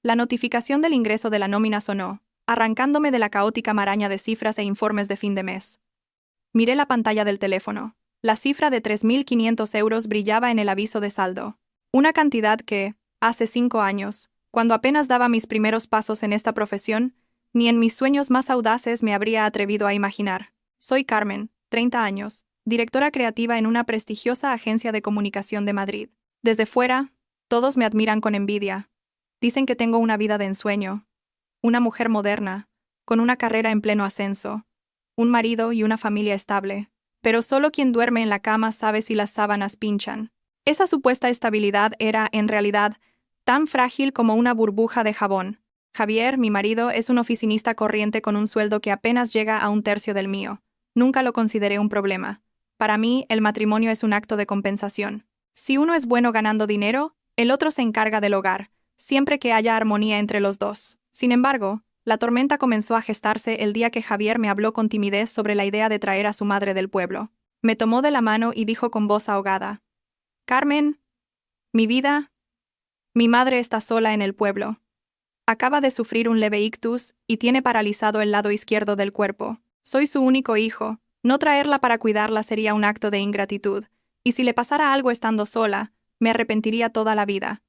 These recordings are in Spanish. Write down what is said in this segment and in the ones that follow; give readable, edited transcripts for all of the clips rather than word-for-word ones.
La notificación del ingreso de la nómina sonó, arrancándome de la caótica maraña de cifras e informes de fin de mes. Miré la pantalla del teléfono. La cifra de 3.500 euros brillaba en el aviso de saldo. Una cantidad que, hace 5 años, cuando apenas daba mis primeros pasos en esta profesión, ni en mis sueños más audaces me habría atrevido a imaginar. Soy Carmen, 30 años, directora creativa en una prestigiosa agencia de comunicación de Madrid. Desde fuera, todos me admiran con envidia. Dicen que tengo una vida de ensueño, una mujer moderna, con una carrera en pleno ascenso, un marido y una familia estable, pero solo quien duerme en la cama sabe si las sábanas pinchan. Esa supuesta estabilidad era, en realidad, tan frágil como una burbuja de jabón. Javier, mi marido, es un oficinista corriente con un sueldo que apenas llega a 1/3 del mío. Nunca lo consideré un problema. Para mí, el matrimonio es un acto de compensación. Si uno es bueno ganando dinero, el otro se encarga del hogar, siempre que haya armonía entre los dos. Sin embargo, la tormenta comenzó a gestarse el día que Javier me habló con timidez sobre la idea de traer a su madre del pueblo. Me tomó de la mano y dijo con voz ahogada: «Carmen, mi vida, mi madre está sola en el pueblo. Acaba de sufrir un leve ictus y tiene paralizado el lado izquierdo del cuerpo. Soy su único hijo. No traerla para cuidarla sería un acto de ingratitud, y si le pasara algo estando sola, me arrepentiría toda la vida».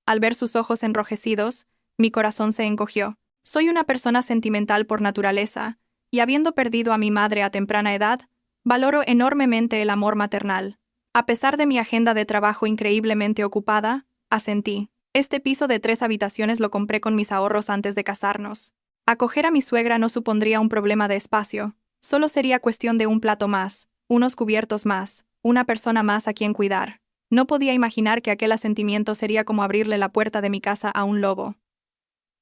Al ver sus ojos enrojecidos, mi corazón se encogió. Soy una persona sentimental por naturaleza, y habiendo perdido a mi madre a temprana edad, valoro enormemente el amor maternal. A pesar de mi agenda de trabajo increíblemente ocupada, asentí. Este piso de 3 habitaciones lo compré con mis ahorros antes de casarnos. Acoger a mi suegra no supondría un problema de espacio, solo sería cuestión de un plato más, unos cubiertos más, una persona más a quien cuidar. No podía imaginar que aquel asentimiento sería como abrirle la puerta de mi casa a un lobo.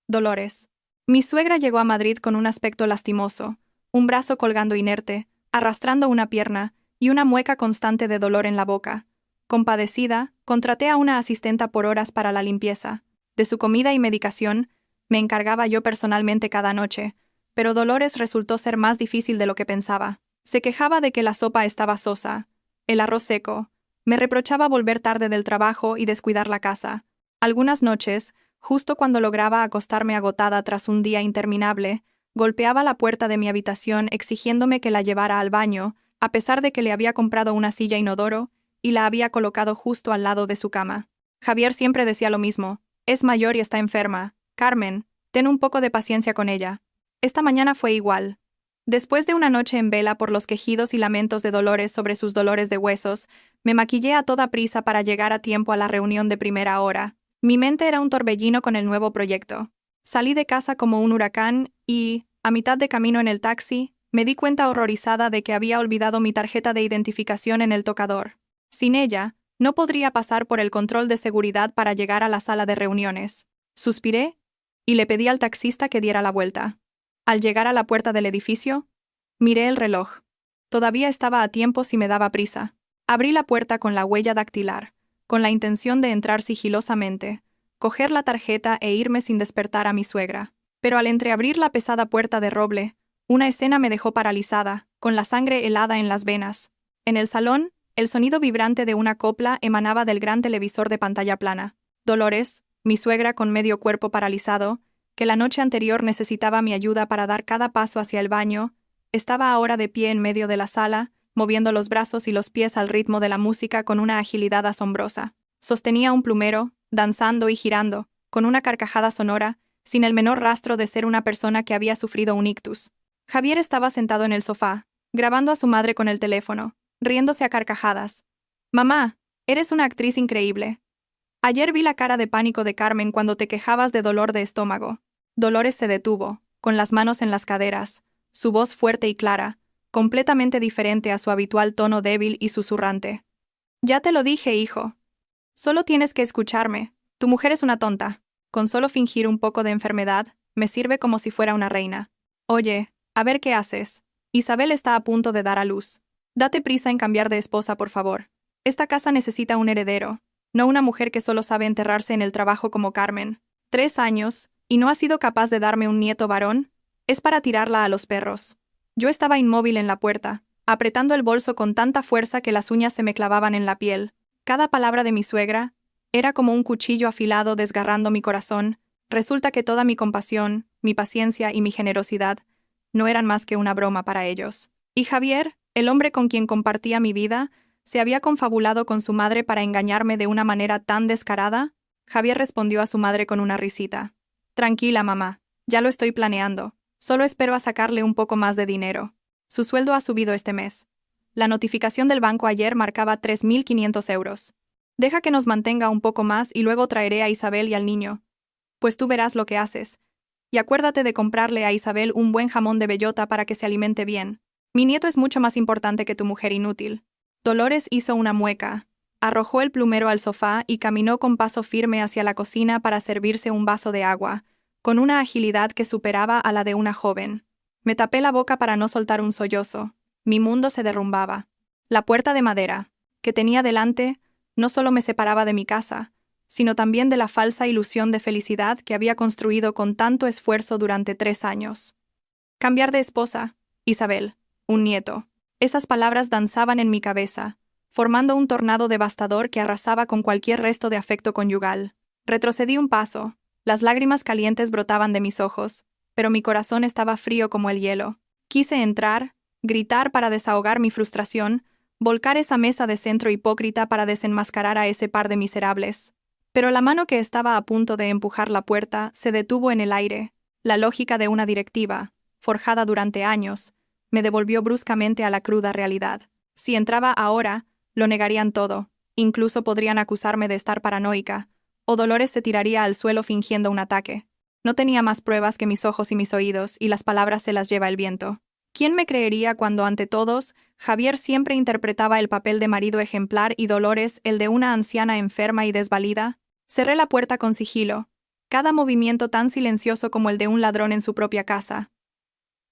Dolores. Mi suegra llegó a Madrid con un aspecto lastimoso, un brazo colgando inerte, arrastrando una pierna y una mueca constante de dolor en la boca. Compadecida, contraté a una asistenta por horas para la limpieza. De su comida y medicación, me encargaba yo personalmente cada noche, pero Dolores resultó ser más difícil de lo que pensaba. Se quejaba de que la sopa estaba sosa, el arroz seco, me reprochaba volver tarde del trabajo y descuidar la casa. Algunas noches, justo cuando lograba acostarme agotada tras un día interminable, golpeaba la puerta de mi habitación exigiéndome que la llevara al baño, a pesar de que le había comprado una silla inodoro y la había colocado justo al lado de su cama. Javier siempre decía lo mismo: «Es mayor y está enferma. Carmen, ten un poco de paciencia con ella». Esta mañana fue igual. Después de una noche en vela por los quejidos y lamentos de Dolores sobre sus dolores de huesos, me maquillé a toda prisa para llegar a tiempo a la reunión de primera hora. Mi mente era un torbellino con el nuevo proyecto. Salí de casa como un huracán y, a mitad de camino en el taxi, me di cuenta horrorizada de que había olvidado mi tarjeta de identificación en el tocador. Sin ella, no podría pasar por el control de seguridad para llegar a la sala de reuniones. Suspiré y le pedí al taxista que diera la vuelta. Al llegar a la puerta del edificio, miré el reloj. Todavía estaba a tiempo si me daba prisa. Abrí la puerta con la huella dactilar, con la intención de entrar sigilosamente, coger la tarjeta e irme sin despertar a mi suegra. Pero al entreabrir la pesada puerta de roble, una escena me dejó paralizada, con la sangre helada en las venas. En el salón, el sonido vibrante de una copla emanaba del gran televisor de pantalla plana. Dolores, mi suegra con medio cuerpo paralizado, que la noche anterior necesitaba mi ayuda para dar cada paso hacia el baño, estaba ahora de pie en medio de la sala, moviendo los brazos y los pies al ritmo de la música con una agilidad asombrosa. Sostenía un plumero, danzando y girando, con una carcajada sonora, sin el menor rastro de ser una persona que había sufrido un ictus. Javier estaba sentado en el sofá, grabando a su madre con el teléfono, riéndose a carcajadas. «Mamá, eres una actriz increíble. Ayer vi la cara de pánico de Carmen cuando te quejabas de dolor de estómago». Dolores se detuvo, con las manos en las caderas, su voz fuerte y clara, completamente diferente a su habitual tono débil y susurrante. «Ya te lo dije, hijo. Solo tienes que escucharme. Tu mujer es una tonta. Con solo fingir un poco de enfermedad, me sirve como si fuera una reina. Oye, a ver qué haces. Isabel está a punto de dar a luz. Date prisa en cambiar de esposa, por favor. Esta casa necesita un heredero, no una mujer que solo sabe enterrarse en el trabajo como Carmen. 3 años, y no ha sido capaz de darme un nieto varón. Es para tirarla a los perros». Yo estaba inmóvil en la puerta, apretando el bolso con tanta fuerza que las uñas se me clavaban en la piel. Cada palabra de mi suegra era como un cuchillo afilado desgarrando mi corazón, Resulta que toda mi compasión, mi paciencia y mi generosidad no eran más que una broma para ellos. Y Javier, el hombre con quien compartía mi vida, se había confabulado con su madre para engañarme de una manera tan descarada. Javier respondió a su madre con una risita. Tranquila, mamá, ya lo estoy planeando. Solo espero a sacarle un poco más de dinero. Su sueldo ha subido este mes. La notificación del banco ayer marcaba 3.500 euros. Deja que nos mantenga un poco más y luego traeré a Isabel y al niño. Pues tú verás lo que haces. Y acuérdate de comprarle a Isabel un buen jamón de bellota para que se alimente bien. Mi nieto es mucho más importante que tu mujer inútil. Dolores hizo una mueca, arrojó el plumero al sofá y caminó con paso firme hacia la cocina para servirse un vaso de agua, con una agilidad que superaba a la de una joven. Me tapé la boca para no soltar un sollozo. Mi mundo se derrumbaba. La puerta de madera, que tenía delante, no solo me separaba de mi casa, sino también de la falsa ilusión de felicidad que había construido con tanto esfuerzo durante 3 años. Cambiar de esposa, Isabel, un nieto. Esas palabras danzaban en mi cabeza, formando un tornado devastador que arrasaba con cualquier resto de afecto conyugal. Retrocedí un paso, las lágrimas calientes brotaban de mis ojos, pero mi corazón estaba frío como el hielo. Quise entrar, gritar para desahogar mi frustración, volcar esa mesa de centro hipócrita para desenmascarar a ese par de miserables. Pero la mano que estaba a punto de empujar la puerta se detuvo en el aire. La lógica de una directiva, forjada durante años, me devolvió bruscamente a la cruda realidad. Si entraba ahora, lo negarían todo, incluso podrían acusarme de estar paranoica, o Dolores se tiraría al suelo fingiendo un ataque. No tenía más pruebas que mis ojos y mis oídos, y las palabras se las lleva el viento. ¿Quién me creería cuando ante todos, Javier siempre interpretaba el papel de marido ejemplar y Dolores el de una anciana enferma y desvalida? Cerré la puerta con sigilo, cada movimiento tan silencioso como el de un ladrón en su propia casa.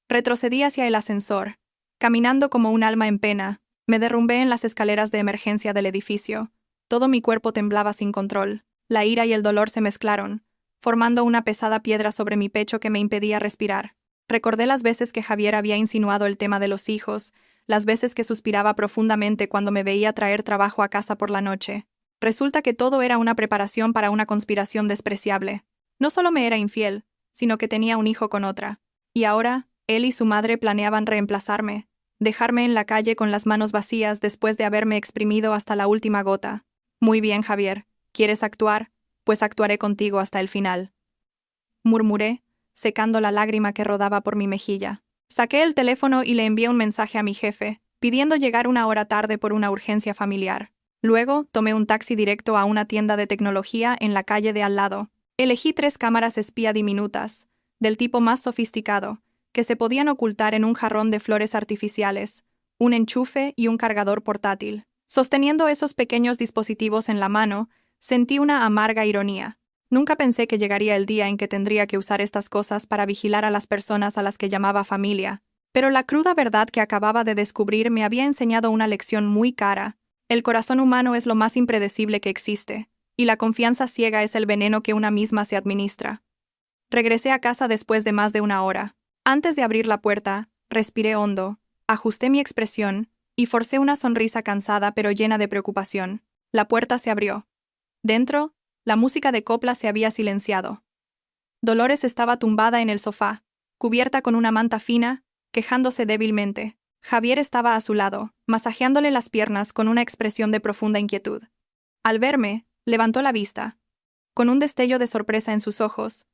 Retrocedí hacia el ascensor. Caminando como un alma en pena, me derrumbé en las escaleras de emergencia del edificio. Todo mi cuerpo temblaba sin control. La ira y el dolor se mezclaron, formando una pesada piedra sobre mi pecho que me impedía respirar. Recordé las veces que Javier había insinuado el tema de los hijos, las veces que suspiraba profundamente cuando me veía traer trabajo a casa por la noche. Resulta que todo era una preparación para una conspiración despreciable. No solo me era infiel, sino que tenía un hijo con otra. Y ahora, él y su madre planeaban reemplazarme, dejarme en la calle con las manos vacías después de haberme exprimido hasta la última gota. Muy bien, Javier. ¿Quieres actuar? Pues actuaré contigo hasta el final. Murmuré, secando la lágrima que rodaba por mi mejilla. Saqué el teléfono y le envié un mensaje a mi jefe, pidiendo llegar 1 hora tarde por una urgencia familiar. Luego, tomé un taxi directo a una tienda de tecnología en la calle de al lado. Elegí 3 cámaras espía diminutas, del tipo más sofisticado, que se podían ocultar en un jarrón de flores artificiales, un enchufe y un cargador portátil. Sosteniendo esos pequeños dispositivos en la mano, sentí una amarga ironía. Nunca pensé que llegaría el día en que tendría que usar estas cosas para vigilar a las personas a las que llamaba familia. Pero la cruda verdad que acababa de descubrir me había enseñado una lección muy cara. El corazón humano es lo más impredecible que existe, y la confianza ciega es el veneno que una misma se administra. Regresé a casa después de más de 1 hora. Antes de abrir la puerta, respiré hondo, ajusté mi expresión, y forcé una sonrisa cansada pero llena de preocupación. La puerta se abrió. Dentro, la música de copla se había silenciado. Dolores estaba tumbada en el sofá, cubierta con una manta fina, quejándose débilmente. Javier estaba a su lado, masajeándole las piernas con una expresión de profunda inquietud. Al verme, levantó la vista, con un destello de sorpresa en sus ojos,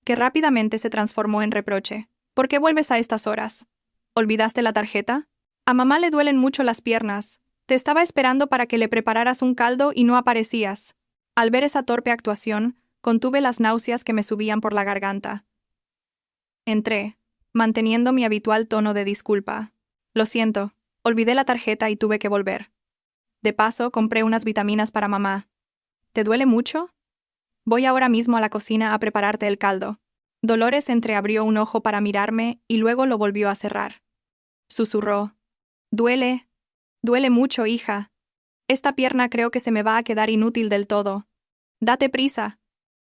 que rápidamente se transformó en reproche. ¿Por qué vuelves a estas horas? ¿Olvidaste la tarjeta? A mamá le duelen mucho las piernas. Te estaba esperando para que le prepararas un caldo y no aparecías. Al ver esa torpe actuación, contuve las náuseas que me subían por la garganta. Entré, manteniendo mi habitual tono de disculpa. Lo siento, olvidé la tarjeta y tuve que volver. De paso, compré unas vitaminas para mamá. ¿Te duele mucho? Voy ahora mismo a la cocina a prepararte el caldo. Dolores entreabrió un ojo para mirarme y luego lo volvió a cerrar. Susurró. Duele mucho, hija. Esta pierna creo que se me va a quedar inútil del todo. Date prisa,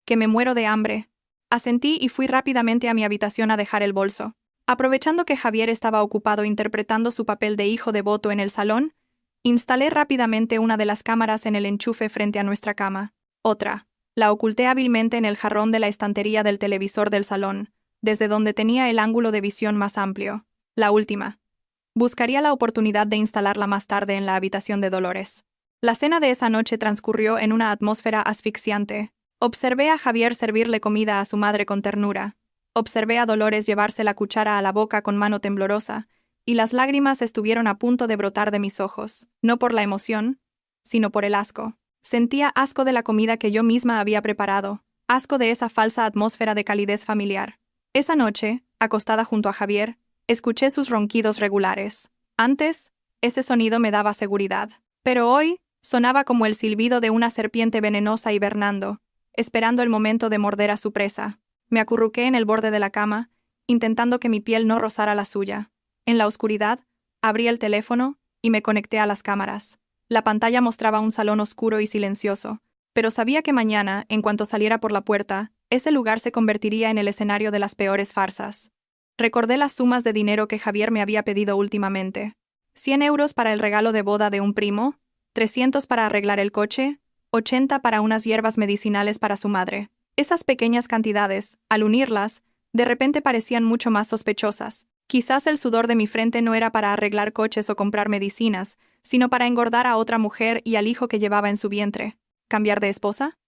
que me muero de hambre. Asentí y fui rápidamente a mi habitación a dejar el bolso. Aprovechando que Javier estaba ocupado interpretando su papel de hijo devoto en el salón, instalé rápidamente una de las cámaras en el enchufe frente a nuestra cama. Otra. La oculté hábilmente en el jarrón de la estantería del televisor del salón, desde donde tenía el ángulo de visión más amplio. La última. Buscaría la oportunidad de instalarla más tarde en la habitación de Dolores. La cena de esa noche transcurrió en una atmósfera asfixiante. Observé a Javier servirle comida a su madre con ternura. Observé a Dolores llevarse la cuchara a la boca con mano temblorosa, y las lágrimas estuvieron a punto de brotar de mis ojos, no por la emoción, sino por el asco. Sentía asco de la comida que yo misma había preparado, asco de esa falsa atmósfera de calidez familiar. Esa noche, acostada junto a Javier, escuché sus ronquidos regulares. Antes, ese sonido me daba seguridad. Pero hoy, sonaba como el silbido de una serpiente venenosa hibernando, esperando el momento de morder a su presa. Me acurruqué en el borde de la cama, intentando que mi piel no rozara la suya. En la oscuridad, abrí el teléfono y me conecté a las cámaras. La pantalla mostraba un salón oscuro y silencioso, pero sabía que mañana, en cuanto saliera por la puerta, ese lugar se convertiría en el escenario de las peores farsas. Recordé las sumas de dinero que Javier me había pedido últimamente. 100 euros para el regalo de boda de un primo, 300 para arreglar el coche, 80 para unas hierbas medicinales para su madre. Esas pequeñas cantidades, al unirlas, de repente parecían mucho más sospechosas. Quizás el sudor de mi frente no era para arreglar coches o comprar medicinas, sino para engordar a otra mujer y al hijo que llevaba en su vientre. ¿Cambiar de esposa?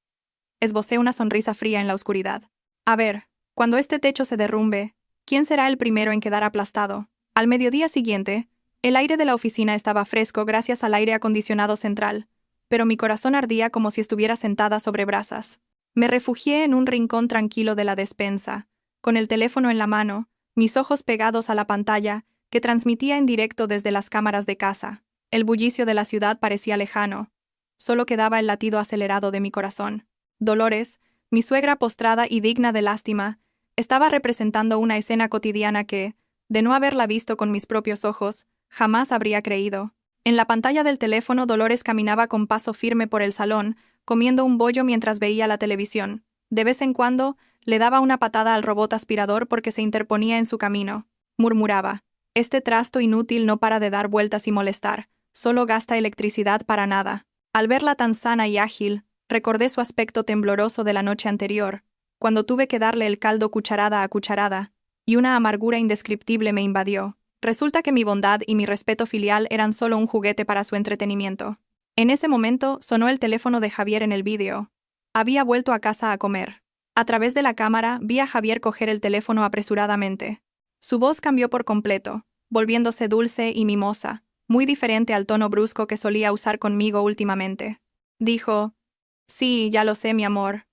Esbocé una sonrisa fría en la oscuridad. A ver, cuando este techo se derrumbe, ¿quién será el primero en quedar aplastado? Al mediodía siguiente, el aire de la oficina estaba fresco gracias al aire acondicionado central, pero mi corazón ardía como si estuviera sentada sobre brasas. Me refugié en un rincón tranquilo de la despensa, con el teléfono en la mano, mis ojos pegados a la pantalla, que transmitía en directo desde las cámaras de casa. El bullicio de la ciudad parecía lejano. Solo quedaba el latido acelerado de mi corazón. Dolores, mi suegra postrada y digna de lástima, estaba representando una escena cotidiana que, de no haberla visto con mis propios ojos, jamás habría creído. En la pantalla del teléfono Dolores caminaba con paso firme por el salón, comiendo un bollo mientras veía la televisión. De vez en cuando, le daba una patada al robot aspirador porque se interponía en su camino. Murmuraba: «Este trasto inútil no para de dar vueltas y molestar, solo gasta electricidad para nada». Al verla tan sana y ágil, recordé su aspecto tembloroso de la noche anterior, cuando tuve que darle el caldo cucharada a cucharada, y una amargura indescriptible me invadió. Resulta que mi bondad y mi respeto filial eran solo un juguete para su entretenimiento. En ese momento sonó el teléfono de Javier en el vídeo. Había vuelto a casa a comer. A través de la cámara vi a Javier coger el teléfono apresuradamente. Su voz cambió por completo, volviéndose dulce y mimosa, muy diferente al tono brusco que solía usar conmigo últimamente. Dijo: «Sí, ya lo sé, mi amor.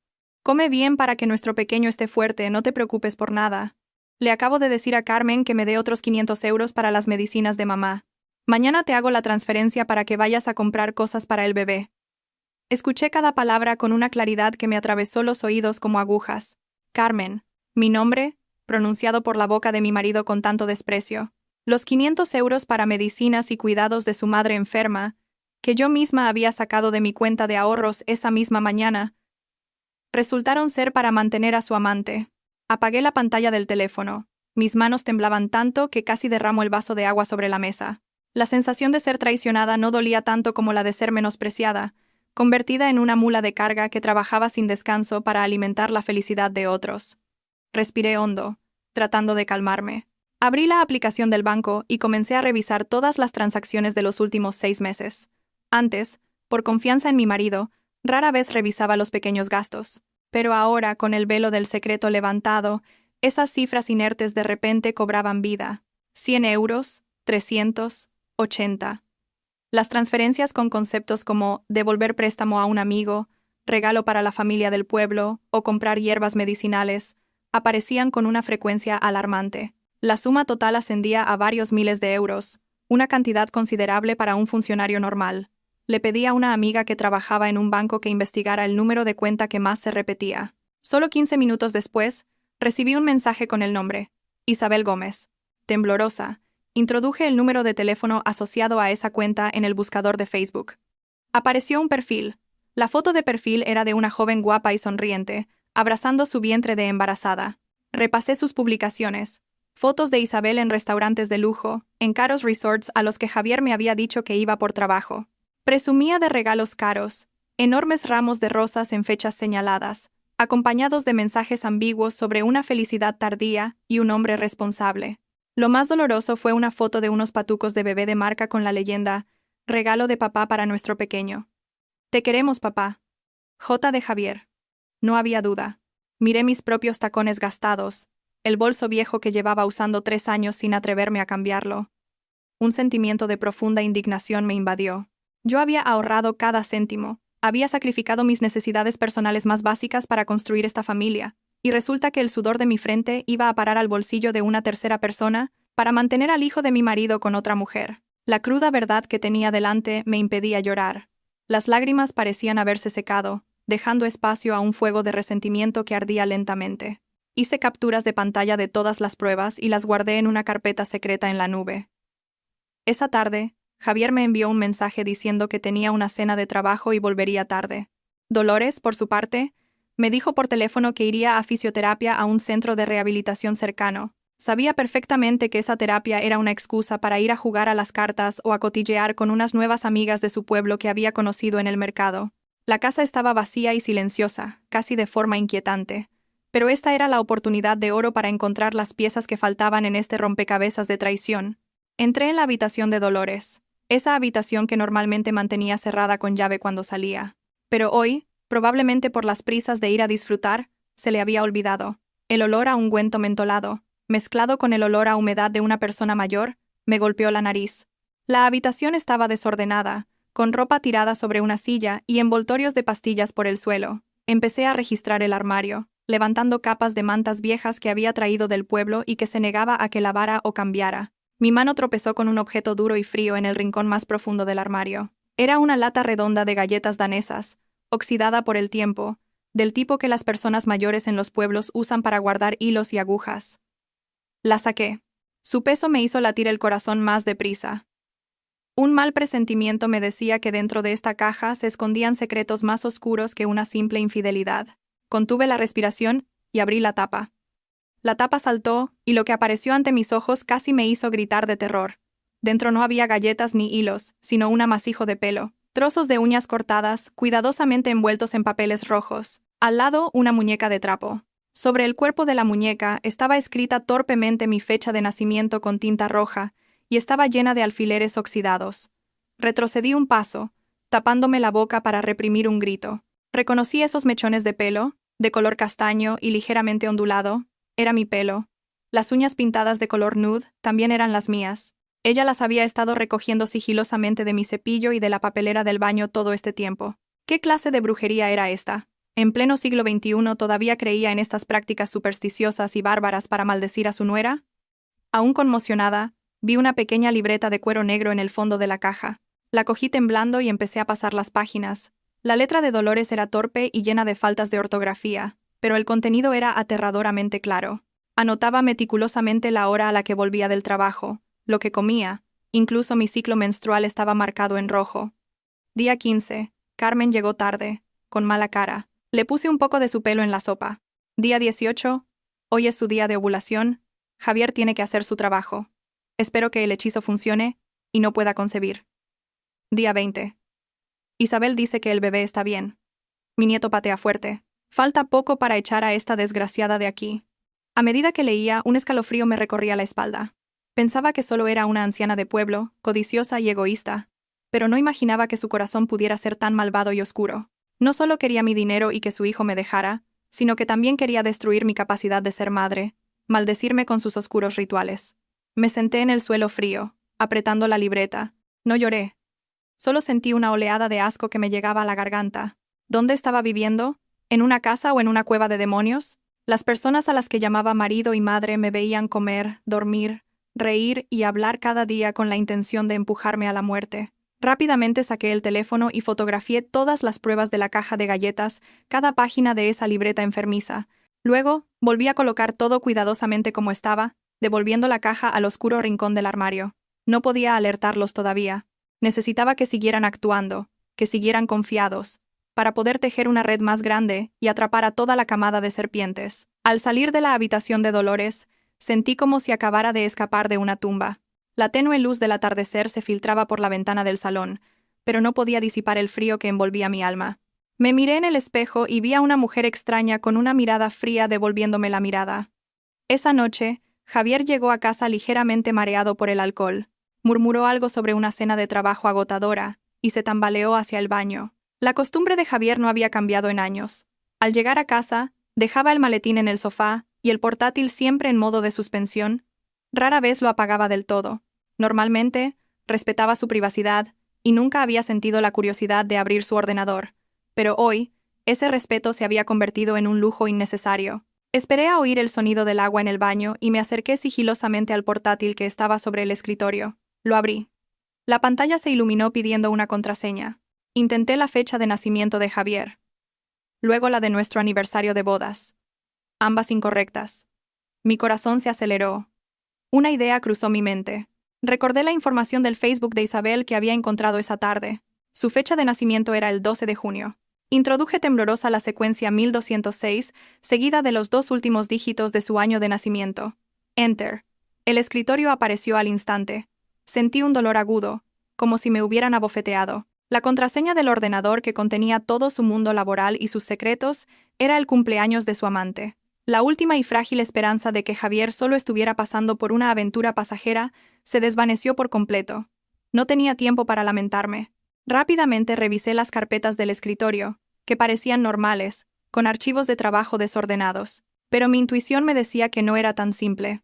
Come bien para que nuestro pequeño esté fuerte, no te preocupes por nada. Le acabo de decir a Carmen que me dé otros 500 euros para las medicinas de mamá. Mañana te hago la transferencia para que vayas a comprar cosas para el bebé». Escuché cada palabra con una claridad que me atravesó los oídos como agujas. Carmen, mi nombre, pronunciado por la boca de mi marido con tanto desprecio. Los 500 euros para medicinas y cuidados de su madre enferma, que yo misma había sacado de mi cuenta de ahorros esa misma mañana, resultaron ser para mantener a su amante. Apagué la pantalla del teléfono. Mis manos temblaban tanto que casi derramo el vaso de agua sobre la mesa. La sensación de ser traicionada no dolía tanto como la de ser menospreciada, convertida en una mula de carga que trabajaba sin descanso para alimentar la felicidad de otros. Respiré hondo, tratando de calmarme. Abrí la aplicación del banco y comencé a revisar todas las transacciones de los últimos 6 meses. Antes, por confianza en mi marido, rara vez revisaba los pequeños gastos. Pero ahora, con el velo del secreto levantado, esas cifras inertes de repente cobraban vida. 100 euros, 300, 80. Las transferencias con conceptos como devolver préstamo a un amigo, regalo para la familia del pueblo o comprar hierbas medicinales aparecían con una frecuencia alarmante. La suma total ascendía a varios miles de euros, una cantidad considerable para un funcionario normal. Le pedí a una amiga que trabajaba en un banco que investigara el número de cuenta que más se repetía. Solo 15 minutos después, recibí un mensaje con el nombre: Isabel Gómez. Temblorosa, introduje el número de teléfono asociado a esa cuenta en el buscador de Facebook. Apareció un perfil. La foto de perfil era de una joven guapa y sonriente, abrazando su vientre de embarazada. Repasé sus publicaciones. Fotos de Isabel en restaurantes de lujo, en caros resorts a los que Javier me había dicho que iba por trabajo. Presumía de regalos caros, Enormes ramos de rosas en fechas señaladas, acompañados de mensajes ambiguos sobre una felicidad tardía y un hombre responsable. Lo más doloroso fue una foto de unos patucos de bebé de marca con la leyenda «Regalo de papá para nuestro pequeño». «Te queremos, papá». J. de Javier. No había duda. Miré mis propios tacones gastados, el bolso viejo que llevaba usando 3 años sin atreverme a cambiarlo. Un sentimiento de profunda indignación me invadió. Yo había ahorrado cada céntimo, había sacrificado mis necesidades personales más básicas para construir esta familia, y resulta que el sudor de mi frente iba a parar al bolsillo de una tercera persona para mantener al hijo de mi marido con otra mujer. La cruda verdad que tenía delante me impedía llorar. Las lágrimas parecían haberse secado, dejando espacio a un fuego de resentimiento que ardía lentamente. Hice capturas de pantalla de todas las pruebas y las guardé en una carpeta secreta en la nube. Esa tarde, Javier me envió un mensaje diciendo que tenía una cena de trabajo y volvería tarde. Dolores, por su parte, me dijo por teléfono que iría a fisioterapia a un centro de rehabilitación cercano. Sabía perfectamente que esa terapia era una excusa para ir a jugar a las cartas o a cotillear con unas nuevas amigas de su pueblo que había conocido en el mercado. La casa estaba vacía y silenciosa, casi de forma inquietante. Pero esta era la oportunidad de oro para encontrar las piezas que faltaban en este rompecabezas de traición. Entré en la habitación de Dolores, esa habitación que normalmente mantenía cerrada con llave cuando salía. Pero hoy, probablemente por las prisas de ir a disfrutar, se le había olvidado. El olor a ungüento mentolado, mezclado con el olor a humedad de una persona mayor, me golpeó la nariz. La habitación estaba desordenada, con ropa tirada sobre una silla y envoltorios de pastillas por el suelo. Empecé a registrar el armario, levantando capas de mantas viejas que había traído del pueblo y que se negaba a que lavara o cambiara. Mi mano tropezó con un objeto duro y frío en el rincón más profundo del armario. Era una lata redonda de galletas danesas, oxidada por el tiempo, del tipo que las personas mayores en los pueblos usan para guardar hilos y agujas. La saqué. Su peso me hizo latir el corazón más deprisa. Un mal presentimiento me decía que dentro de esta caja se escondían secretos más oscuros que una simple infidelidad. Contuve la respiración y abrí la tapa. La tapa saltó, y lo que apareció ante mis ojos casi me hizo gritar de terror. Dentro no había galletas ni hilos, sino un amasijo de pelo, trozos de uñas cortadas, cuidadosamente envueltos en papeles rojos. Al lado, una muñeca de trapo. Sobre el cuerpo de la muñeca estaba escrita torpemente mi fecha de nacimiento con tinta roja, y estaba llena de alfileres oxidados. Retrocedí un paso, tapándome la boca para reprimir un grito. Reconocí esos mechones de pelo, de color castaño y ligeramente ondulado. Era mi pelo. Las uñas pintadas de color nude también eran las mías. Ella las había estado recogiendo sigilosamente de mi cepillo y de la papelera del baño todo este tiempo. ¿Qué clase de brujería era esta? En pleno siglo XXI todavía creía en estas prácticas supersticiosas y bárbaras para maldecir a su nuera. Aún conmocionada, vi una pequeña libreta de cuero negro en el fondo de la caja. La cogí temblando y empecé a pasar las páginas. La letra de Dolores era torpe y llena de faltas de ortografía, pero el contenido era aterradoramente claro. Anotaba meticulosamente la hora a la que volvía del trabajo, lo que comía, incluso mi ciclo menstrual estaba marcado en rojo. Día 15. Carmen llegó tarde, con mala cara. Le puse un poco de su pelo en la sopa. Día 18. Hoy es su día de ovulación. Javier tiene que hacer su trabajo. Espero que el hechizo funcione y no pueda concebir. Día 20. Isabel dice que el bebé está bien. Mi nieto patea fuerte. Falta poco para echar a esta desgraciada de aquí. A medida que leía, un escalofrío me recorría la espalda. Pensaba que solo era una anciana de pueblo, codiciosa y egoísta, pero no imaginaba que su corazón pudiera ser tan malvado y oscuro. No solo quería mi dinero y que su hijo me dejara, sino que también quería destruir mi capacidad de ser madre, maldecirme con sus oscuros rituales. Me senté en el suelo frío, apretando la libreta. No lloré. Solo sentí una oleada de asco que me llegaba a la garganta. ¿Dónde estaba viviendo? ¿En una casa o en una cueva de demonios? Las personas a las que llamaba marido y madre me veían comer, dormir, reír y hablar cada día con la intención de empujarme a la muerte. Rápidamente saqué el teléfono y fotografié todas las pruebas de la caja de galletas, cada página de esa libreta enfermiza. Luego, volví a colocar todo cuidadosamente como estaba, devolviendo la caja al oscuro rincón del armario. No podía alertarlos todavía. Necesitaba que siguieran actuando, que siguieran confiados, para poder tejer una red más grande y atrapar a toda la camada de serpientes. Al salir de la habitación de Dolores, sentí como si acabara de escapar de una tumba. La tenue luz del atardecer se filtraba por la ventana del salón, pero no podía disipar el frío que envolvía mi alma. Me miré en el espejo y vi a una mujer extraña con una mirada fría devolviéndome la mirada. Esa noche, Javier llegó a casa ligeramente mareado por el alcohol. Murmuró algo sobre una cena de trabajo agotadora y se tambaleó hacia el baño. La costumbre de Javier no había cambiado en años. Al llegar a casa, dejaba el maletín en el sofá y el portátil siempre en modo de suspensión. Rara vez lo apagaba del todo. Normalmente, respetaba su privacidad y nunca había sentido la curiosidad de abrir su ordenador. Pero hoy, ese respeto se había convertido en un lujo innecesario. Esperé a oír el sonido del agua en el baño y me acerqué sigilosamente al portátil que estaba sobre el escritorio. Lo abrí. La pantalla se iluminó pidiendo una contraseña. Intenté la fecha de nacimiento de Javier. Luego la de nuestro aniversario de bodas. Ambas incorrectas. Mi corazón se aceleró. Una idea cruzó mi mente. Recordé la información del Facebook de Isabel que había encontrado esa tarde. Su fecha de nacimiento era el 12 de junio. Introduje temblorosa la secuencia 1206, seguida de los 2 últimos dígitos de su año de nacimiento. Enter. El escritorio apareció al instante. Sentí un dolor agudo, como si me hubieran abofeteado. La contraseña del ordenador que contenía todo su mundo laboral y sus secretos era el cumpleaños de su amante. La última y frágil esperanza de que Javier solo estuviera pasando por una aventura pasajera se desvaneció por completo. No tenía tiempo para lamentarme. Rápidamente revisé las carpetas del escritorio, que parecían normales, con archivos de trabajo desordenados, pero mi intuición me decía que no era tan simple.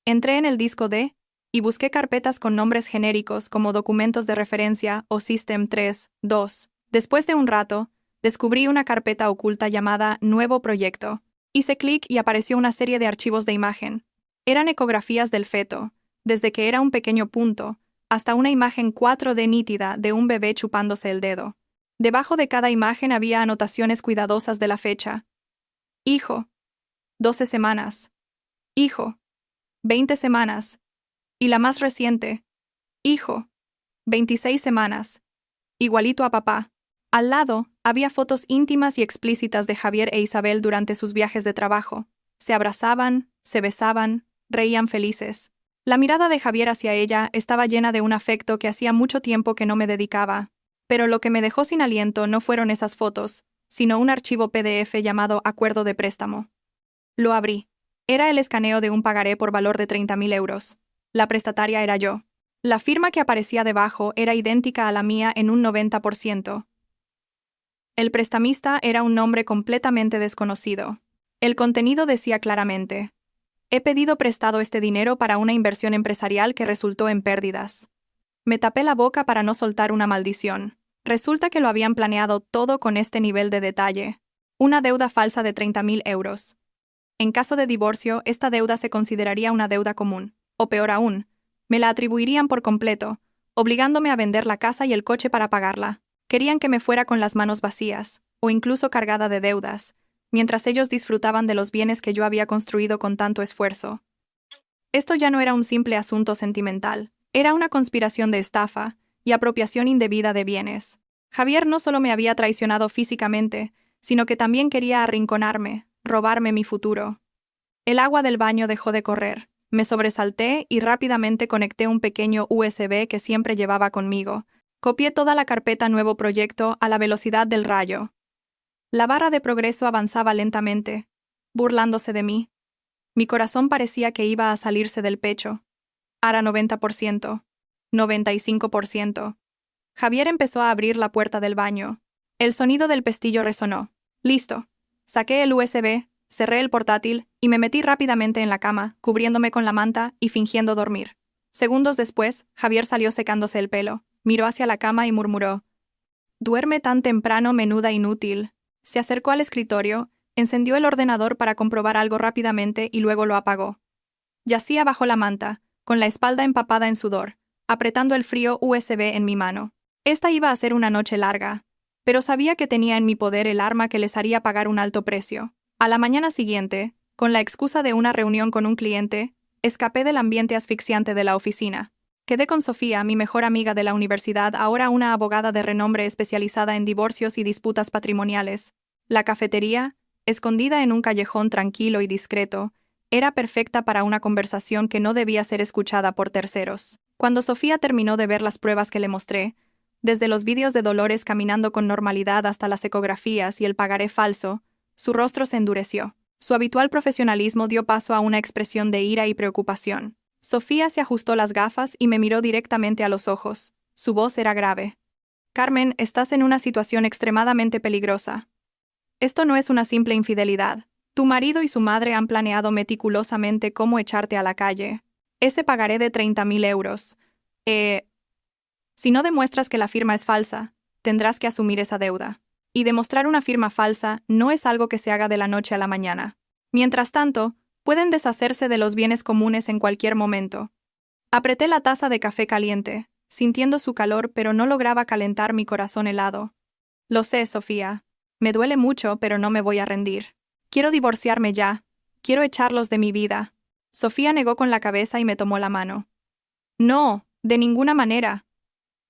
Entré en el disco D y busqué carpetas con nombres genéricos como documentos de referencia o System 3, 2. Después de un rato, descubrí una carpeta oculta llamada Nuevo Proyecto. Hice clic y apareció una serie de archivos de imagen. Eran ecografías del feto, desde que era un pequeño punto, hasta una imagen 4D nítida de un bebé chupándose el dedo. Debajo de cada imagen había anotaciones cuidadosas de la fecha. Hijo. 12 semanas. Hijo. 20 semanas. Y la más reciente. Hijo. 26 semanas. Igualito a papá. Al lado, había fotos íntimas y explícitas de Javier e Isabel durante sus viajes de trabajo. Se abrazaban, se besaban, reían felices. La mirada de Javier hacia ella estaba llena de un afecto que hacía mucho tiempo que no me dedicaba. Pero lo que me dejó sin aliento no fueron esas fotos, sino un archivo PDF llamado Acuerdo de Préstamo. Lo abrí. Era el escaneo de un pagaré por valor de 30.000 euros. La prestataria era yo. La firma que aparecía debajo era idéntica a la mía en un 90%. El prestamista era un nombre completamente desconocido. El contenido decía claramente: he pedido prestado este dinero para una inversión empresarial que resultó en pérdidas. Me tapé la boca para no soltar una maldición. Resulta que lo habían planeado todo con este nivel de detalle. Una deuda falsa de 30.000 euros. En caso de divorcio, esta deuda se consideraría una deuda común. O peor aún, me la atribuirían por completo, obligándome a vender la casa y el coche para pagarla. Querían que me fuera con las manos vacías, o incluso cargada de deudas, mientras ellos disfrutaban de los bienes que yo había construido con tanto esfuerzo. Esto ya no era un simple asunto sentimental, era una conspiración de estafa y apropiación indebida de bienes. Javier no solo me había traicionado físicamente, sino que también quería arrinconarme, robarme mi futuro. El agua del baño dejó de correr. Me sobresalté y rápidamente conecté un pequeño USB que siempre llevaba conmigo. Copié toda la carpeta Nuevo Proyecto a la velocidad del rayo. La barra de progreso avanzaba lentamente, burlándose de mí. Mi corazón parecía que iba a salirse del pecho. Ahora 90%, 95%. Javier empezó a abrir la puerta del baño. El sonido del pestillo resonó. Listo. Saqué el USB, cerré el portátil y me metí rápidamente en la cama, cubriéndome con la manta y fingiendo dormir. Segundos después, Javier salió secándose el pelo. Miró hacia la cama y murmuró: «Duerme tan temprano, menuda inútil». Se acercó al escritorio, encendió el ordenador para comprobar algo rápidamente y luego lo apagó. Yacía bajo la manta, con la espalda empapada en sudor, apretando el frío USB en mi mano. Esta iba a ser una noche larga, pero sabía que tenía en mi poder el arma que les haría pagar un alto precio. A la mañana siguiente, con la excusa de una reunión con un cliente, escapé del ambiente asfixiante de la oficina. Quedé con Sofía, mi mejor amiga de la universidad, ahora una abogada de renombre especializada en divorcios y disputas patrimoniales. La cafetería, escondida en un callejón tranquilo y discreto, era perfecta para una conversación que no debía ser escuchada por terceros. Cuando Sofía terminó de ver las pruebas que le mostré, Desde los vídeos de Dolores caminando con normalidad hasta las ecografías y el pagaré falso, su rostro se endureció. Su habitual profesionalismo dio paso a una expresión de ira y preocupación. Sofía se ajustó las gafas y me miró directamente a los ojos. Su voz era grave. Carmen, estás en una situación extremadamente peligrosa. Esto no es una simple infidelidad. Tu marido y su madre han planeado meticulosamente cómo echarte a la calle. Ese pagaré de 30.000 euros. Si no demuestras que la firma es falsa, tendrás que asumir esa deuda. Y demostrar una firma falsa no es algo que se haga de la noche a la mañana. Mientras tanto, pueden deshacerse de los bienes comunes en cualquier momento. Apreté la taza de café caliente, sintiendo su calor, pero no lograba calentar mi corazón helado. Lo sé, Sofía. Me duele mucho, pero no me voy a rendir. Quiero divorciarme ya. Quiero echarlos de mi vida. Sofía negó con la cabeza y me tomó la mano. No, de ninguna manera.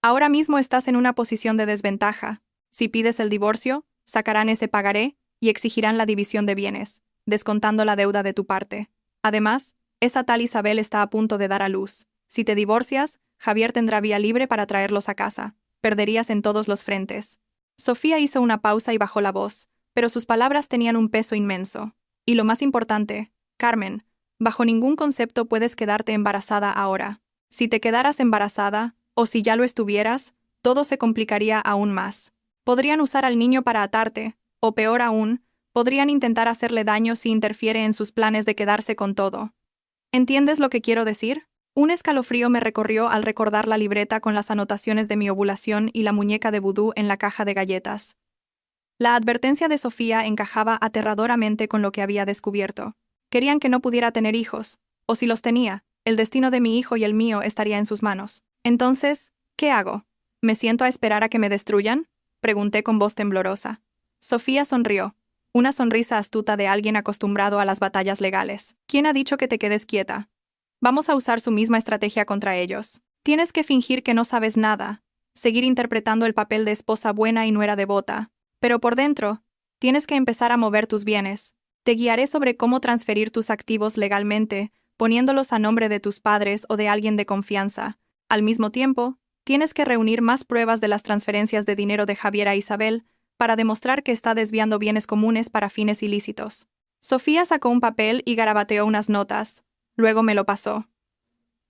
Ahora mismo estás en una posición de desventaja. Si pides el divorcio, sacarán ese pagaré y exigirán la división de bienes, descontando la deuda de tu parte. Además, esa tal Isabel está a punto de dar a luz. Si te divorcias, Javier tendrá vía libre para traerlos a casa. Perderías en todos los frentes. Sofía hizo una pausa y bajó la voz, pero sus palabras tenían un peso inmenso. Y lo más importante, Carmen, bajo ningún concepto puedes quedarte embarazada ahora. Si te quedaras embarazada, o si ya lo estuvieras, todo se complicaría aún más. Podrían usar al niño para atarte, o peor aún, podrían intentar hacerle daño si interfiere en sus planes de quedarse con todo. ¿Entiendes lo que quiero decir? Un escalofrío me recorrió al recordar la libreta con las anotaciones de mi ovulación y la muñeca de vudú en la caja de galletas. La advertencia de Sofía encajaba aterradoramente con lo que había descubierto. Querían que no pudiera tener hijos, o si los tenía, el destino de mi hijo y el mío estaría en sus manos. Entonces, ¿qué hago? ¿Me siento a esperar a que me destruyan? Pregunté con voz temblorosa. Sofía sonrió, una sonrisa astuta de alguien acostumbrado a las batallas legales. ¿Quién ha dicho que te quedes quieta? Vamos a usar su misma estrategia contra ellos. Tienes que fingir que no sabes nada, seguir interpretando el papel de esposa buena y nuera devota. Pero por dentro, tienes que empezar a mover tus bienes. Te guiaré sobre cómo transferir tus activos legalmente, poniéndolos a nombre de tus padres o de alguien de confianza. Al mismo tiempo, tienes que reunir más pruebas de las transferencias de dinero de Javier a Isabel para demostrar que está desviando bienes comunes para fines ilícitos. Sofía sacó un papel y garabateó unas notas. Luego me lo pasó.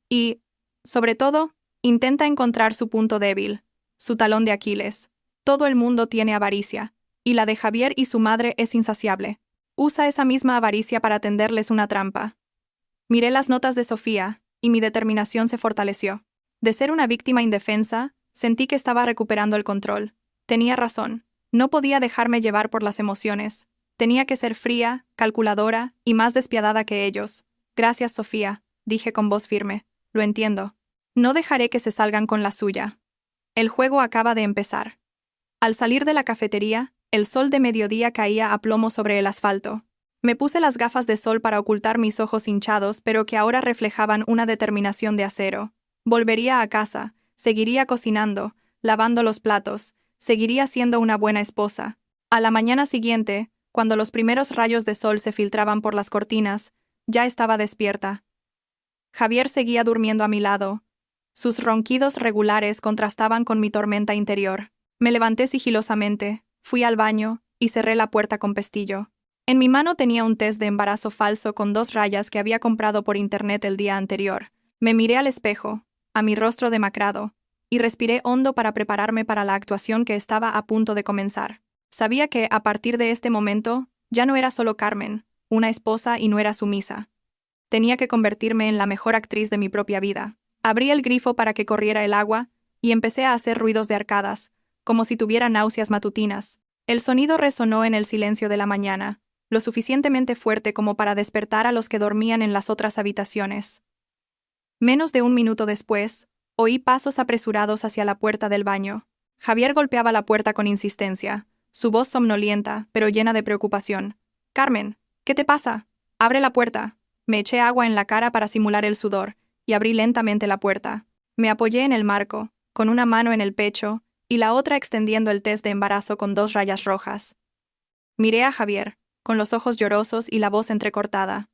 Y, sobre todo, intenta encontrar su punto débil, su talón de Aquiles. Todo el mundo tiene avaricia, y la de Javier y su madre es insaciable. Usa esa misma avaricia para tenderles una trampa. Miré las notas de Sofía, y mi determinación se fortaleció. De ser una víctima indefensa, sentí que estaba recuperando el control. Tenía razón. No podía dejarme llevar por las emociones. Tenía que ser fría, calculadora y más despiadada que ellos. Gracias, Sofía, dije con voz firme. Lo entiendo. No dejaré que se salgan con la suya. El juego acaba de empezar. Al salir de la cafetería, el sol de mediodía caía a plomo sobre el asfalto. Me puse las gafas de sol para ocultar mis ojos hinchados, pero que ahora reflejaban una determinación de acero. Volvería a casa, seguiría cocinando, lavando los platos, seguiría siendo una buena esposa. A la mañana siguiente, cuando los primeros rayos de sol se filtraban por las cortinas, ya estaba despierta. Javier seguía durmiendo a mi lado. Sus ronquidos regulares contrastaban con mi tormenta interior. Me levanté sigilosamente, fui al baño y cerré la puerta con pestillo. En mi mano tenía un test de embarazo falso con 2 rayas que había comprado por internet el día anterior. Me miré al espejo, a mi rostro demacrado, y respiré hondo para prepararme para la actuación que estaba a punto de comenzar. Sabía que, a partir de este momento, ya no era solo Carmen, una esposa y nuera sumisa. Tenía que convertirme en la mejor actriz de mi propia vida. Abrí el grifo para que corriera el agua, y empecé a hacer ruidos de arcadas, como si tuviera náuseas matutinas. El sonido resonó en el silencio de la mañana, lo suficientemente fuerte como para despertar a los que dormían en las otras habitaciones. Menos de un minuto después, oí pasos apresurados hacia la puerta del baño. Javier golpeaba la puerta con insistencia, su voz somnolienta, pero llena de preocupación. «Carmen, ¿qué te pasa? Abre la puerta». Me eché agua en la cara para simular el sudor, y abrí lentamente la puerta. Me apoyé en el marco, con una mano en el pecho, y la otra extendiendo el test de embarazo con 2 rayas rojas. Miré a Javier, con los ojos llorosos y la voz entrecortada.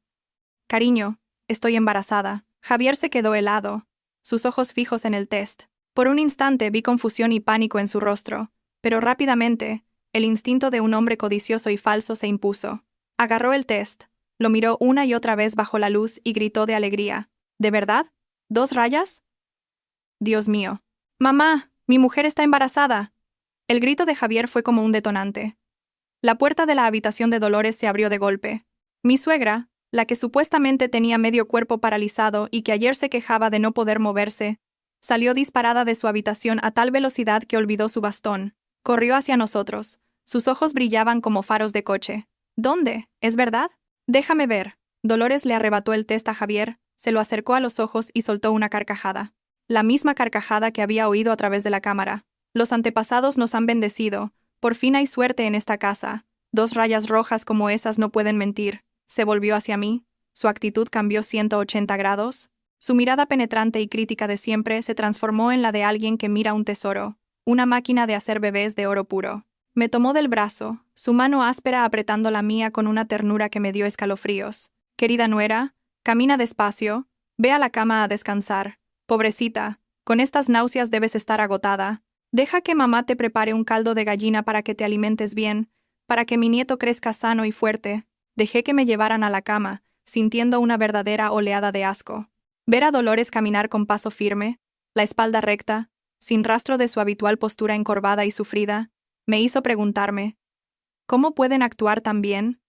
«Cariño, estoy embarazada». Javier se quedó helado, sus ojos fijos en el test. Por un instante vi confusión y pánico en su rostro, pero rápidamente, el instinto de un hombre codicioso y falso se impuso. Agarró el test, lo miró una y otra vez bajo la luz y gritó de alegría. ¿De verdad? ¿2 rayas? Dios mío. ¡Mamá! ¡Mi mujer está embarazada! El grito de Javier fue como un detonante. La puerta de la habitación de Dolores se abrió de golpe. Mi suegra, la que supuestamente tenía medio cuerpo paralizado y que ayer se quejaba de no poder moverse, salió disparada de su habitación a tal velocidad que olvidó su bastón. Corrió hacia nosotros. Sus ojos brillaban como faros de coche. ¿Dónde? ¿Es verdad? Déjame ver. Dolores le arrebató el test a Javier, se lo acercó a los ojos y soltó una carcajada. La misma carcajada que había oído a través de la cámara. Los antepasados nos han bendecido. Por fin hay suerte en esta casa. 2 rayas rojas como esas no pueden mentir. Se volvió hacia mí. Su actitud cambió 180 grados. Su mirada penetrante y crítica de siempre se transformó en la de alguien que mira un tesoro, una máquina de hacer bebés de oro puro. Me tomó del brazo, su mano áspera apretando la mía con una ternura que me dio escalofríos. Querida nuera, camina despacio, ve a la cama a descansar. Pobrecita, con estas náuseas debes estar agotada. Deja que mamá te prepare un caldo de gallina para que te alimentes bien, para que mi nieto crezca sano y fuerte. Dejé que me llevaran a la cama, sintiendo una verdadera oleada de asco. Ver a Dolores caminar con paso firme, la espalda recta, sin rastro de su habitual postura encorvada y sufrida, me hizo preguntarme, ¿cómo pueden actuar tan bien?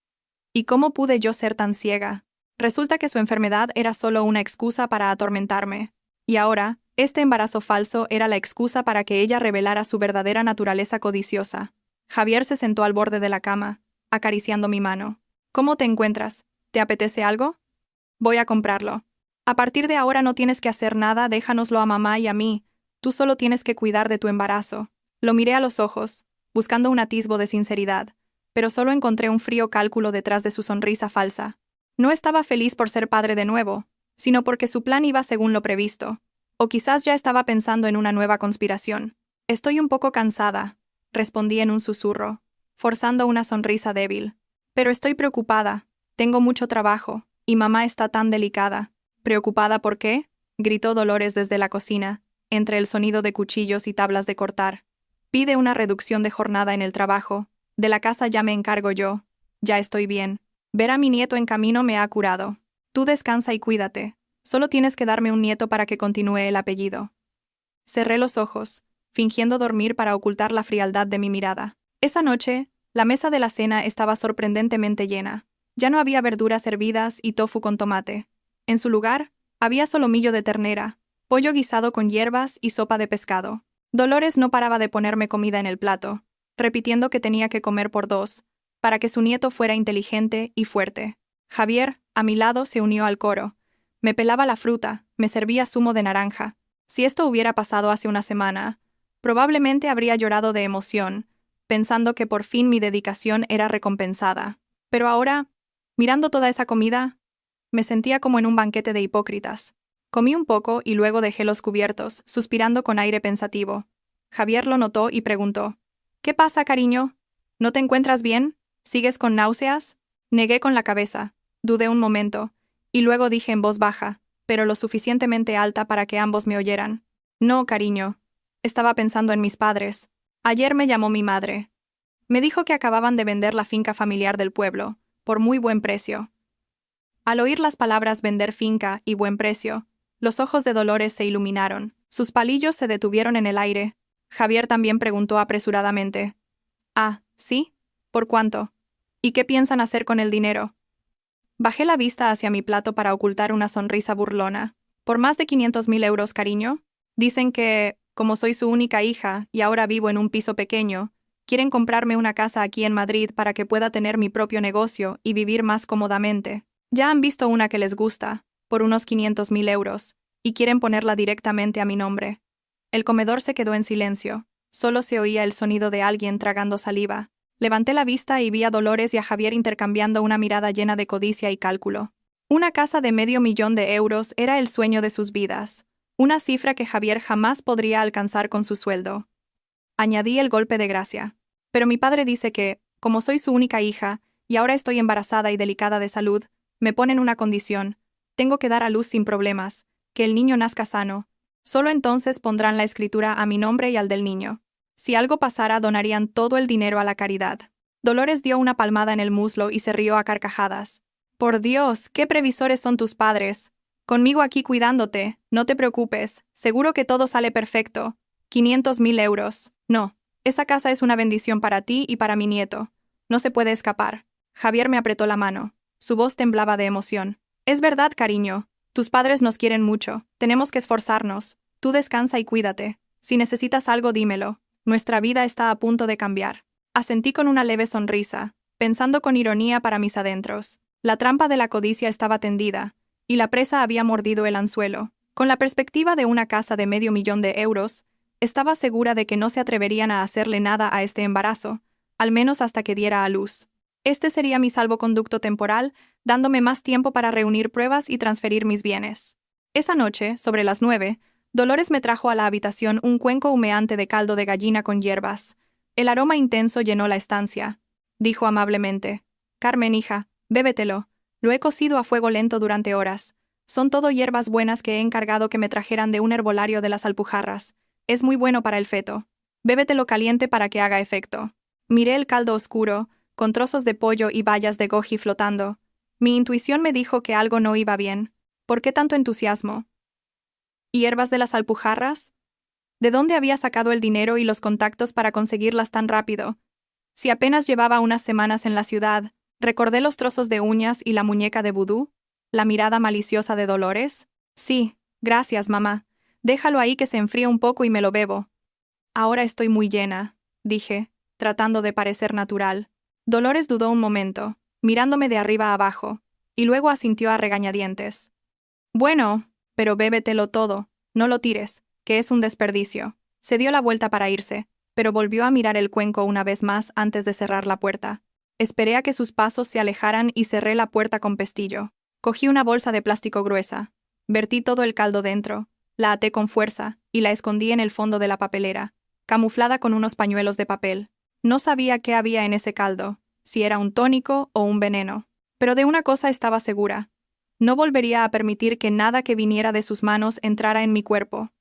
¿Y cómo pude yo ser tan ciega? Resulta que su enfermedad era solo una excusa para atormentarme. Y ahora, este embarazo falso era la excusa para que ella revelara su verdadera naturaleza codiciosa. Javier se sentó al borde de la cama, acariciando mi mano. ¿Cómo te encuentras? ¿Te apetece algo? Voy a comprarlo. A partir de ahora no tienes que hacer nada, déjanoslo a mamá y a mí. Tú solo tienes que cuidar de tu embarazo. Lo miré a los ojos, buscando un atisbo de sinceridad, pero solo encontré un frío cálculo detrás de su sonrisa falsa. No estaba feliz por ser padre de nuevo, sino porque su plan iba según lo previsto. O quizás ya estaba pensando en una nueva conspiración. Estoy un poco cansada, respondí en un susurro, forzando una sonrisa débil. Pero estoy preocupada, tengo mucho trabajo, y mamá está tan delicada. ¿Preocupada por qué? Gritó Dolores desde la cocina, entre el sonido de cuchillos y tablas de cortar. Pide una reducción de jornada en el trabajo. De la casa ya me encargo yo. Ya estoy bien. Ver a mi nieto en camino me ha curado. Tú descansa y cuídate. Solo tienes que darme un nieto para que continúe el apellido. Cerré los ojos, fingiendo dormir para ocultar la frialdad de mi mirada. Esa noche, la mesa de la cena estaba sorprendentemente llena. Ya no había verduras hervidas y tofu con tomate. En su lugar, había solomillo de ternera, pollo guisado con hierbas y sopa de pescado. Dolores no paraba de ponerme comida en el plato, repitiendo que tenía que comer por 2, para que su nieto fuera inteligente y fuerte. Javier, a mi lado, se unió al coro. Me pelaba la fruta, me servía zumo de naranja. Si esto hubiera pasado hace una semana, probablemente habría llorado de emoción, pensando que por fin mi dedicación era recompensada. Pero ahora, mirando toda esa comida, me sentía como en un banquete de hipócritas. Comí un poco y luego dejé los cubiertos, suspirando con aire pensativo. Javier lo notó y preguntó, ¿qué pasa, cariño? ¿No te encuentras bien? ¿Sigues con náuseas? Negué con la cabeza, dudé un momento, y luego dije en voz baja, pero lo suficientemente alta para que ambos me oyeran. No, cariño. Estaba pensando en mis padres. Ayer me llamó mi madre. Me dijo que acababan de vender la finca familiar del pueblo, por muy buen precio. Al oír las palabras vender finca y buen precio, los ojos de Dolores se iluminaron, sus palillos se detuvieron en el aire. Javier también preguntó apresuradamente. Ah, ¿sí? ¿Por cuánto? ¿Y qué piensan hacer con el dinero? Bajé la vista hacia mi plato para ocultar una sonrisa burlona. ¿Por más de 500.000 euros, cariño? Dicen que, como soy su única hija y ahora vivo en un piso pequeño, quieren comprarme una casa aquí en Madrid para que pueda tener mi propio negocio y vivir más cómodamente. Ya han visto una que les gusta, por unos 500.000 euros, y quieren ponerla directamente a mi nombre. El comedor se quedó en silencio, solo se oía el sonido de alguien tragando saliva. Levanté la vista y vi a Dolores y a Javier intercambiando una mirada llena de codicia y cálculo. Una casa de $500.000 era el sueño de sus vidas, una cifra que Javier jamás podría alcanzar con su sueldo. Añadí el golpe de gracia. Pero mi padre dice que, como soy su única hija, y ahora estoy embarazada y delicada de salud, me ponen una condición. Tengo que dar a luz sin problemas, que el niño nazca sano. Solo entonces pondrán la escritura a mi nombre y al del niño. Si algo pasara, donarían todo el dinero a la caridad. Dolores dio una palmada en el muslo y se rió a carcajadas. Por Dios, qué previsores son tus padres. Conmigo aquí cuidándote, no te preocupes, seguro que todo sale perfecto. 500.000 euros. No, esa casa es una bendición para ti y para mi nieto. No se puede escapar. Javier me apretó la mano. Su voz temblaba de emoción. Es verdad, cariño. Tus padres nos quieren mucho. Tenemos que esforzarnos. Tú descansa y cuídate. Si necesitas algo, dímelo. Nuestra vida está a punto de cambiar. Asentí con una leve sonrisa, pensando con ironía para mis adentros. La trampa de la codicia estaba tendida, y la presa había mordido el anzuelo. Con la perspectiva de una casa de $500.000 de euros, estaba segura de que no se atreverían a hacerle nada a este embarazo, al menos hasta que diera a luz. Este sería mi salvoconducto temporal, dándome más tiempo para reunir pruebas y transferir mis bienes. Esa noche, sobre las 9, Dolores me trajo a la habitación un cuenco humeante de caldo de gallina con hierbas. El aroma intenso llenó la estancia. Dijo amablemente: Carmen, hija, bébetelo. Lo he cocido a fuego lento durante horas. Son todo hierbas buenas que he encargado que me trajeran de un herbolario de las Alpujarras. Es muy bueno para el feto. Bébetelo caliente para que haga efecto. Miré el caldo oscuro, con trozos de pollo y bayas de goji flotando. Mi intuición me dijo que algo no iba bien. ¿Por qué tanto entusiasmo? ¿Hierbas de las Alpujarras? ¿De dónde había sacado el dinero y los contactos para conseguirlas tan rápido? Si apenas llevaba unas semanas en la ciudad, recordé los trozos de uñas y la muñeca de vudú, la mirada maliciosa de Dolores. Sí, gracias, mamá. Déjalo ahí que se enfríe un poco y me lo bebo. Ahora estoy muy llena, dije, tratando de parecer natural. Dolores dudó un momento, mirándome de arriba a abajo, y luego asintió a regañadientes. Bueno, pero bébetelo todo, no lo tires, que es un desperdicio. Se dio la vuelta para irse, pero volvió a mirar el cuenco una vez más antes de cerrar la puerta. Esperé a que sus pasos se alejaran y cerré la puerta con pestillo. Cogí una bolsa de plástico gruesa, vertí todo el caldo dentro, la até con fuerza y la escondí en el fondo de la papelera, camuflada con unos pañuelos de papel. No sabía qué había en ese caldo, si era un tónico o un veneno. Pero de una cosa estaba segura. No volvería a permitir que nada que viniera de sus manos entrara en mi cuerpo.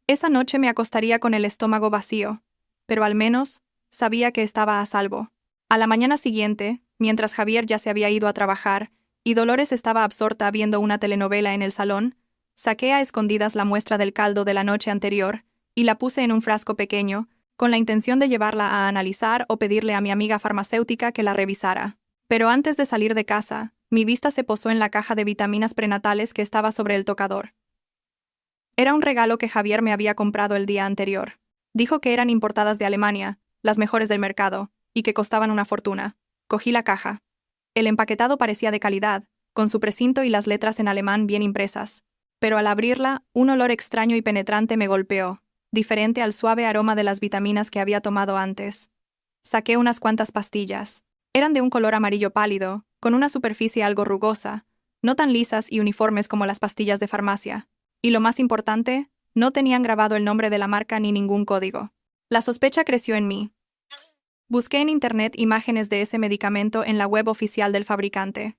Esa noche me acostaría con el estómago vacío, pero al menos sabía que estaba a salvo. A la mañana siguiente, mientras Javier ya se había ido a trabajar y Dolores estaba absorta viendo una telenovela en el salón, saqué a escondidas la muestra del caldo de la noche anterior y la puse en un frasco pequeño, con la intención de llevarla a analizar o pedirle a mi amiga farmacéutica que la revisara. Pero antes de salir de casa, mi vista se posó en la caja de vitaminas prenatales que estaba sobre el tocador. Era un regalo que Javier me había comprado el día anterior. Dijo que eran importadas de Alemania, las mejores del mercado, y que costaban una fortuna. Cogí la caja. El empaquetado parecía de calidad, con su precinto y las letras en alemán bien impresas. Pero al abrirla, un olor extraño y penetrante me golpeó, diferente al suave aroma de las vitaminas que había tomado antes. Saqué unas cuantas pastillas. Eran de un color amarillo pálido, con una superficie algo rugosa, no tan lisas y uniformes como las pastillas de farmacia. Y lo más importante, no tenían grabado el nombre de la marca ni ningún código. La sospecha creció en mí. Busqué en internet imágenes de ese medicamento en la web oficial del fabricante.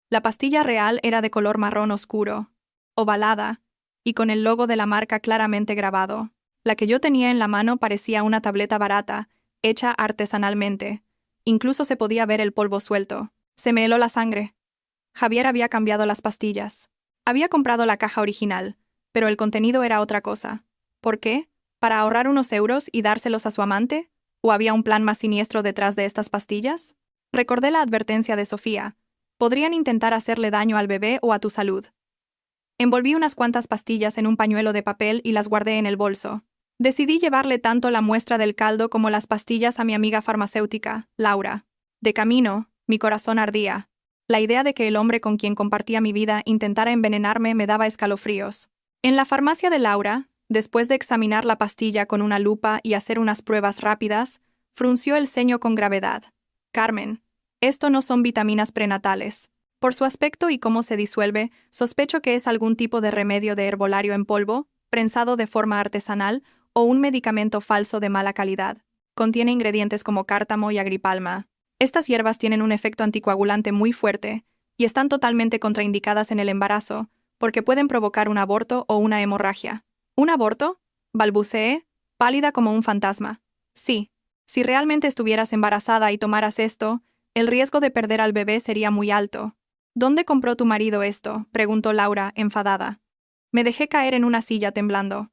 La pastilla real era de color marrón oscuro, ovalada, y con el logo de la marca claramente grabado. La que yo tenía en la mano parecía una tableta barata, hecha artesanalmente. Incluso se podía ver el polvo suelto. Se me heló la sangre. Javier había cambiado las pastillas. Había comprado la caja original, pero el contenido era otra cosa. ¿Por qué? ¿Para ahorrar unos euros y dárselos a su amante? ¿O había un plan más siniestro detrás de estas pastillas? Recordé la advertencia de Sofía. Podrían intentar hacerle daño al bebé o a tu salud. Envolví unas cuantas pastillas en un pañuelo de papel y las guardé en el bolso. Decidí llevarle tanto la muestra del caldo como las pastillas a mi amiga farmacéutica, Laura. De camino, mi corazón ardía. La idea de que el hombre con quien compartía mi vida intentara envenenarme me daba escalofríos. En la farmacia de Laura, después de examinar la pastilla con una lupa y hacer unas pruebas rápidas, frunció el ceño con gravedad. Carmen, esto no son vitaminas prenatales. Por su aspecto y cómo se disuelve, sospecho que es algún tipo de remedio de herbolario en polvo, prensado de forma artesanal, o un medicamento falso de mala calidad. Contiene ingredientes como cártamo y agripalma. Estas hierbas tienen un efecto anticoagulante muy fuerte y están totalmente contraindicadas en el embarazo porque pueden provocar un aborto o una hemorragia. ¿Un aborto? Balbuceé, pálida como un fantasma. Sí. Si realmente estuvieras embarazada y tomaras esto, el riesgo de perder al bebé sería muy alto. ¿Dónde compró tu marido esto?, preguntó Laura, enfadada. Me dejé caer en una silla temblando.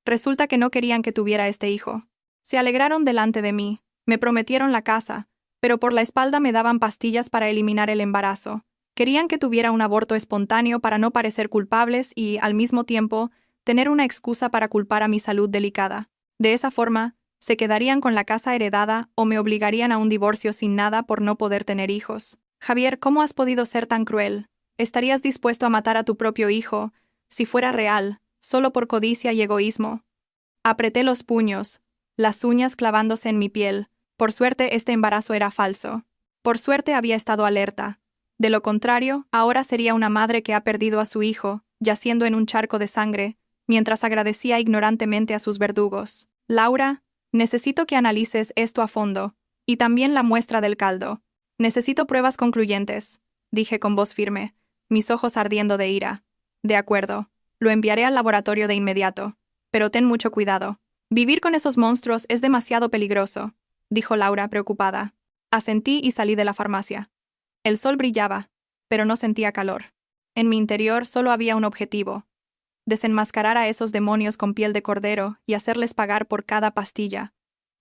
Resulta que no querían que tuviera este hijo. Se alegraron delante de mí, me prometieron la casa, pero por la espalda me daban pastillas para eliminar el embarazo. Querían que tuviera un aborto espontáneo para no parecer culpables y, al mismo tiempo, tener una excusa para culpar a mi salud delicada. De esa forma, se quedarían con la casa heredada o me obligarían a un divorcio sin nada por no poder tener hijos. Javier, ¿cómo has podido ser tan cruel? ¿Estarías dispuesto a matar a tu propio hijo, si fuera real, solo por codicia y egoísmo? Apreté los puños, las uñas clavándose en mi piel. Por suerte, este embarazo era falso. Por suerte había estado alerta. De lo contrario, ahora sería una madre que ha perdido a su hijo, yaciendo en un charco de sangre, mientras agradecía ignorantemente a sus verdugos. Laura, necesito que analices esto a fondo, y también la muestra del caldo. Necesito pruebas concluyentes, dije con voz firme, mis ojos ardiendo de ira. De acuerdo, lo enviaré al laboratorio de inmediato, pero ten mucho cuidado. Vivir con esos monstruos es demasiado peligroso, dijo Laura, preocupada. Asentí y salí de la farmacia. El sol brillaba, pero no sentía calor. En mi interior solo había un objetivo: desenmascarar a esos demonios con piel de cordero y hacerles pagar por cada pastilla,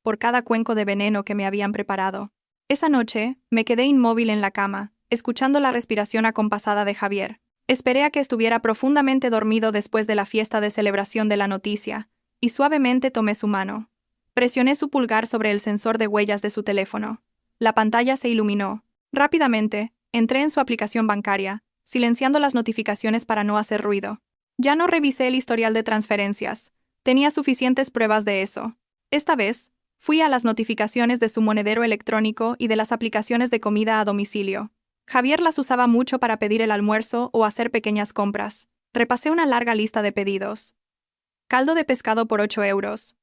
por cada cuenco de veneno que me habían preparado. Esa noche, me quedé inmóvil en la cama, escuchando la respiración acompasada de Javier. Esperé a que estuviera profundamente dormido después de la fiesta de celebración de la noticia, y suavemente tomé su mano. Presioné su pulgar sobre el sensor de huellas de su teléfono. La pantalla se iluminó. Rápidamente, entré en su aplicación bancaria, silenciando las notificaciones para no hacer ruido. Ya no revisé el historial de transferencias. Tenía suficientes pruebas de eso. Esta vez, fui a las notificaciones de su monedero electrónico y de las aplicaciones de comida a domicilio. Javier las usaba mucho para pedir el almuerzo o hacer pequeñas compras. Repasé una larga lista de pedidos. Caldo de pescado por 8 euros.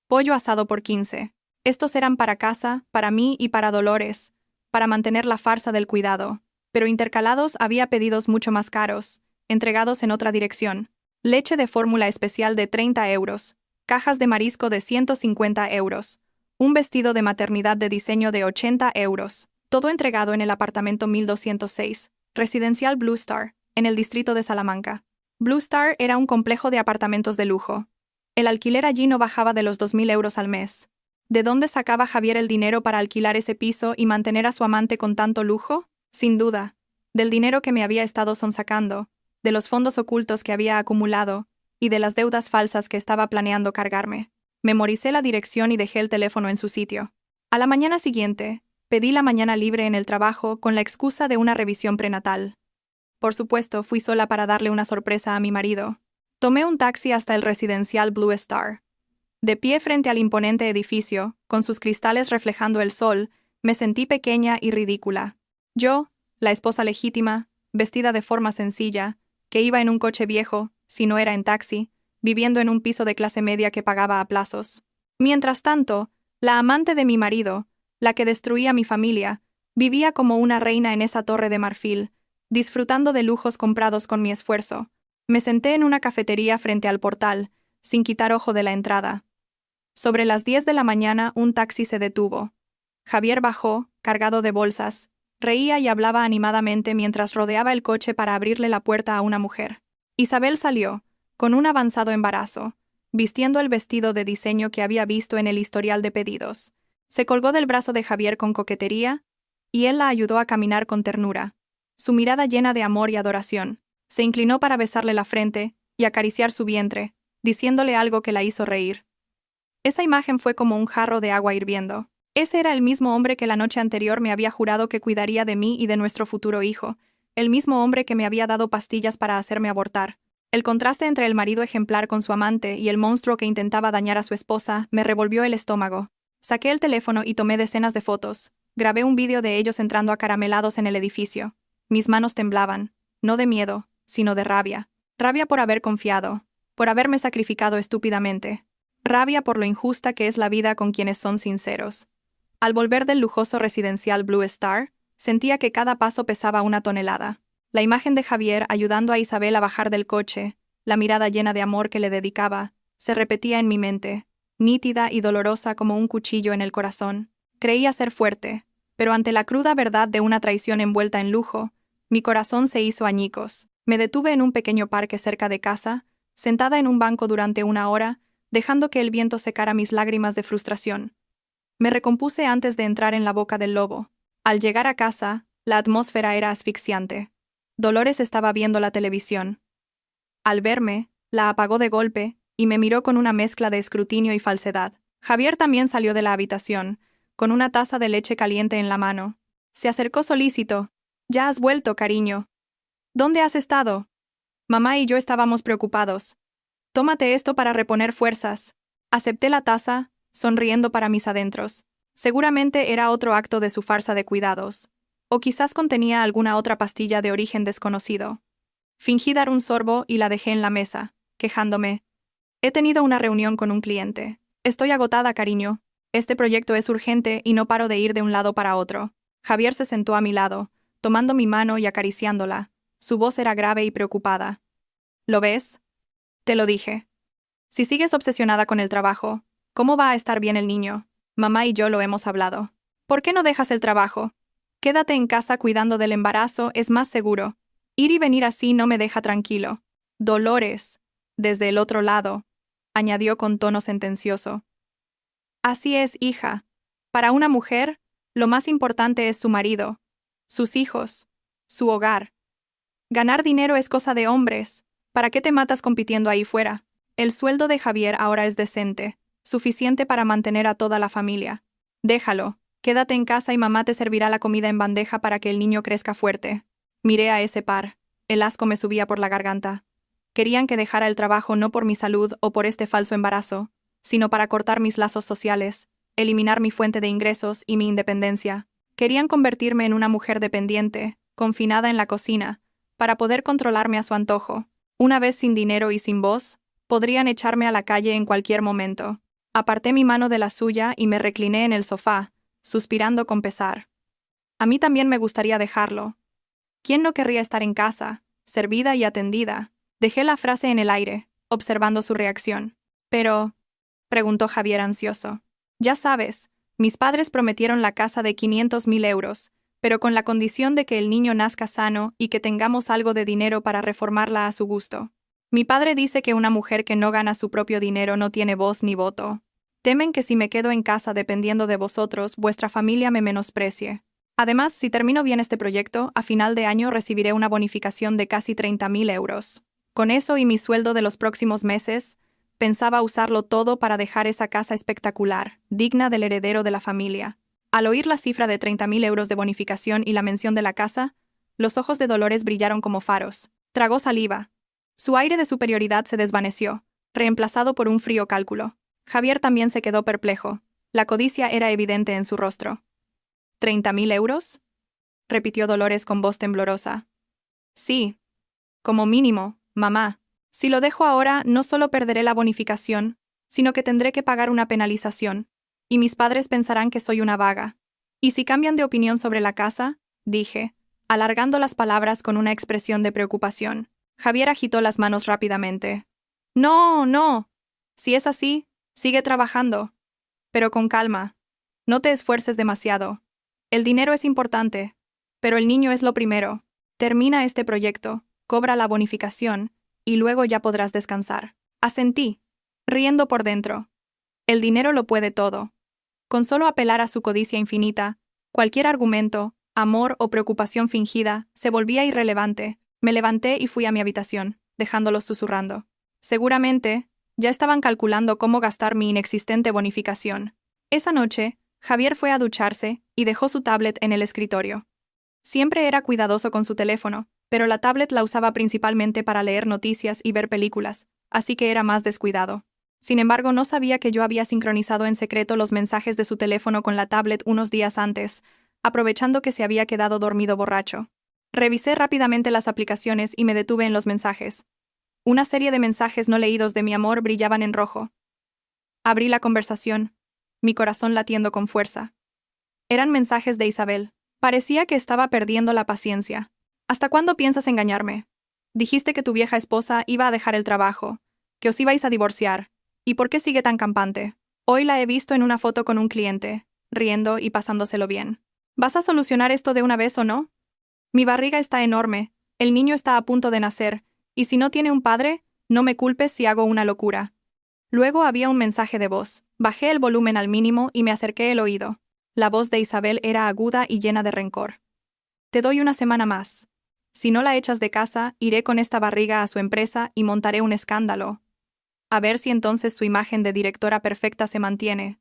Pollo asado por 15. Estos eran para casa, para mí y para Dolores, para mantener la farsa del cuidado. Pero intercalados había pedidos mucho más caros, entregados en otra dirección. Leche de fórmula especial de 30 euros. Cajas de marisco de 150 euros. Un vestido de maternidad de diseño de 80 euros. Todo entregado en el apartamento 1206, residencial Blue Star, en el distrito de Salamanca. Blue Star era un complejo de apartamentos de lujo. El alquiler allí no bajaba de los 2.000 euros al mes. ¿De dónde sacaba Javier el dinero para alquilar ese piso y mantener a su amante con tanto lujo? Sin duda, del dinero que me había estado sonsacando, de los fondos ocultos que había acumulado y de las deudas falsas que estaba planeando cargarme. Memoricé la dirección y dejé el teléfono en su sitio. A la mañana siguiente, pedí la mañana libre en el trabajo con la excusa de una revisión prenatal. Por supuesto, fui sola para darle una sorpresa a mi marido. Tomé un taxi hasta el residencial Blue Star. De pie frente al imponente edificio, con sus cristales reflejando el sol, me sentí pequeña y ridícula. Yo, la esposa legítima, vestida de forma sencilla, que iba en un coche viejo, si no era en taxi, viviendo en un piso de clase media que pagaba a plazos. Mientras tanto, la amante de mi marido, la que destruía mi familia, vivía como una reina en esa torre de marfil, disfrutando de lujos comprados con mi esfuerzo. Me senté en una cafetería frente al portal, sin quitar ojo de la entrada. Sobre las 10 de la mañana un taxi se detuvo. Javier bajó, cargado de bolsas. Reía y hablaba animadamente mientras rodeaba el coche para abrirle la puerta a una mujer. Isabel salió, con un avanzado embarazo, vistiendo el vestido de diseño que había visto en el historial de pedidos. Se colgó del brazo de Javier con coquetería, y él la ayudó a caminar con ternura. Su mirada llena de amor y adoración. Se inclinó para besarle la frente y acariciar su vientre, diciéndole algo que la hizo reír. Esa imagen fue como un jarro de agua hirviendo. Ese era el mismo hombre que la noche anterior me había jurado que cuidaría de mí y de nuestro futuro hijo, el mismo hombre que me había dado pastillas para hacerme abortar. El contraste entre el marido ejemplar con su amante y el monstruo que intentaba dañar a su esposa me revolvió el estómago. Saqué el teléfono y tomé decenas de fotos. Grabé un vídeo de ellos entrando acaramelados en el edificio. Mis manos temblaban, no de miedo, sino de rabia. Rabia por haber confiado, por haberme sacrificado estúpidamente. Rabia por lo injusta que es la vida con quienes son sinceros. Al volver del lujoso residencial Blue Star, sentía que cada paso pesaba una tonelada. La imagen de Javier ayudando a Isabel a bajar del coche, la mirada llena de amor que le dedicaba, se repetía en mi mente, nítida y dolorosa como un cuchillo en el corazón. Creía ser fuerte, pero ante la cruda verdad de una traición envuelta en lujo, mi corazón se hizo añicos. Me detuve en un pequeño parque cerca de casa, sentada en un banco durante 1 hora, dejando que el viento secara mis lágrimas de frustración. Me recompuse antes de entrar en la boca del lobo. Al llegar a casa, la atmósfera era asfixiante. Dolores estaba viendo la televisión. Al verme, la apagó de golpe y me miró con una mezcla de escrutinio y falsedad. Javier también salió de la habitación, con una taza de leche caliente en la mano. Se acercó solícito. «Ya has vuelto, cariño. ¿Dónde has estado?» Mamá y yo estábamos preocupados. «Tómate esto para reponer fuerzas». Acepté la taza, sonriendo para mis adentros. Seguramente era otro acto de su farsa de cuidados. O quizás contenía alguna otra pastilla de origen desconocido. Fingí dar un sorbo y la dejé en la mesa, quejándome. «He tenido una reunión con un cliente. Estoy agotada, cariño. Este proyecto es urgente y no paro de ir de un lado para otro». Javier se sentó a mi lado, tomando mi mano y acariciándola. Su voz era grave y preocupada. «¿Lo ves? Te lo dije. Si sigues obsesionada con el trabajo, ¿cómo va a estar bien el niño? Mamá y yo lo hemos hablado. ¿Por qué no dejas el trabajo? Quédate en casa cuidando del embarazo, es más seguro. Ir y venir así no me deja tranquilo». «Dolores», desde el otro lado, añadió con tono sentencioso. «Así es, hija. Para una mujer, lo más importante es su marido, sus hijos, su hogar. Ganar dinero es cosa de hombres. ¿Para qué te matas compitiendo ahí fuera?» El sueldo de Javier ahora es decente, suficiente para mantener a toda la familia. «Déjalo, quédate en casa y mamá te servirá la comida en bandeja para que el niño crezca fuerte». Miré a ese par. El asco me subía por la garganta. Querían que dejara el trabajo no por mi salud o por este falso embarazo, sino para cortar mis lazos sociales, eliminar mi fuente de ingresos y mi independencia. Querían convertirme en una mujer dependiente, confinada en la cocina, para poder controlarme a su antojo. Una vez sin dinero y sin voz, podrían echarme a la calle en cualquier momento. Aparté mi mano de la suya y me recliné en el sofá, suspirando con pesar. A mí también me gustaría dejarlo. ¿Quién no querría estar en casa, servida y atendida? Dejé la frase en el aire, observando su reacción. «Pero», preguntó Javier ansioso. «Ya sabes, mis padres prometieron la casa de 500.000 euros, pero con la condición de que el niño nazca sano y que tengamos algo de dinero para reformarla a su gusto. Mi padre dice que una mujer que no gana su propio dinero no tiene voz ni voto. Temen que si me quedo en casa dependiendo de vosotros, vuestra familia me menosprecie. Además, si termino bien este proyecto, a final de año recibiré una bonificación de casi 30.000 euros. Con eso y mi sueldo de los próximos meses, pensaba usarlo todo para dejar esa casa espectacular, digna del heredero de la familia». Al oír la cifra de 30.000 euros de bonificación y la mención de la casa, los ojos de Dolores brillaron como faros. Tragó saliva. Su aire de superioridad se desvaneció, reemplazado por un frío cálculo. Javier también se quedó perplejo. La codicia era evidente en su rostro. «¿30.000 euros?» repitió Dolores con voz temblorosa. «Sí. Como mínimo, mamá. Si lo dejo ahora, no solo perderé la bonificación, sino que tendré que pagar una penalización. Y mis padres pensarán que soy una vaga. ¿Y si cambian de opinión sobre la casa?», dije, alargando las palabras con una expresión de preocupación. Javier agitó las manos rápidamente. «No, no. Si es así, sigue trabajando. Pero con calma. No te esfuerces demasiado. El dinero es importante, pero el niño es lo primero. Termina este proyecto, cobra la bonificación, y luego ya podrás descansar». Asentí, riendo por dentro. El dinero lo puede todo. Con solo apelar a su codicia infinita, cualquier argumento, amor o preocupación fingida se volvía irrelevante. Me levanté y fui a mi habitación, dejándolos susurrando. Seguramente, ya estaban calculando cómo gastar mi inexistente bonificación. Esa noche, Javier fue a ducharse y dejó su tablet en el escritorio. Siempre era cuidadoso con su teléfono, pero la tablet la usaba principalmente para leer noticias y ver películas, así que era más descuidado. Sin embargo, no sabía que yo había sincronizado en secreto los mensajes de su teléfono con la tablet unos días antes, aprovechando que se había quedado dormido borracho. Revisé rápidamente las aplicaciones y me detuve en los mensajes. Una serie de mensajes no leídos de mi amor brillaban en rojo. Abrí la conversación, mi corazón latiendo con fuerza. Eran mensajes de Isabel. Parecía que estaba perdiendo la paciencia. «¿Hasta cuándo piensas engañarme? Dijiste que tu vieja esposa iba a dejar el trabajo, que os ibais a divorciar, ¿Y por qué sigue tan campante? Hoy la he visto en una foto con un cliente, riendo y pasándoselo bien. ¿Vas a solucionar esto de una vez o no? Mi barriga está enorme, el niño está a punto de nacer, y si no tiene un padre, no me culpes si hago una locura. Luego había un mensaje de voz. Bajé el volumen al mínimo y me acerqué el oído. La voz de Isabel era aguda y llena de rencor. Te doy una semana más. Si no la echas de casa, iré con esta barriga a su empresa y montaré un escándalo. A ver si entonces su imagen de directora perfecta se mantiene.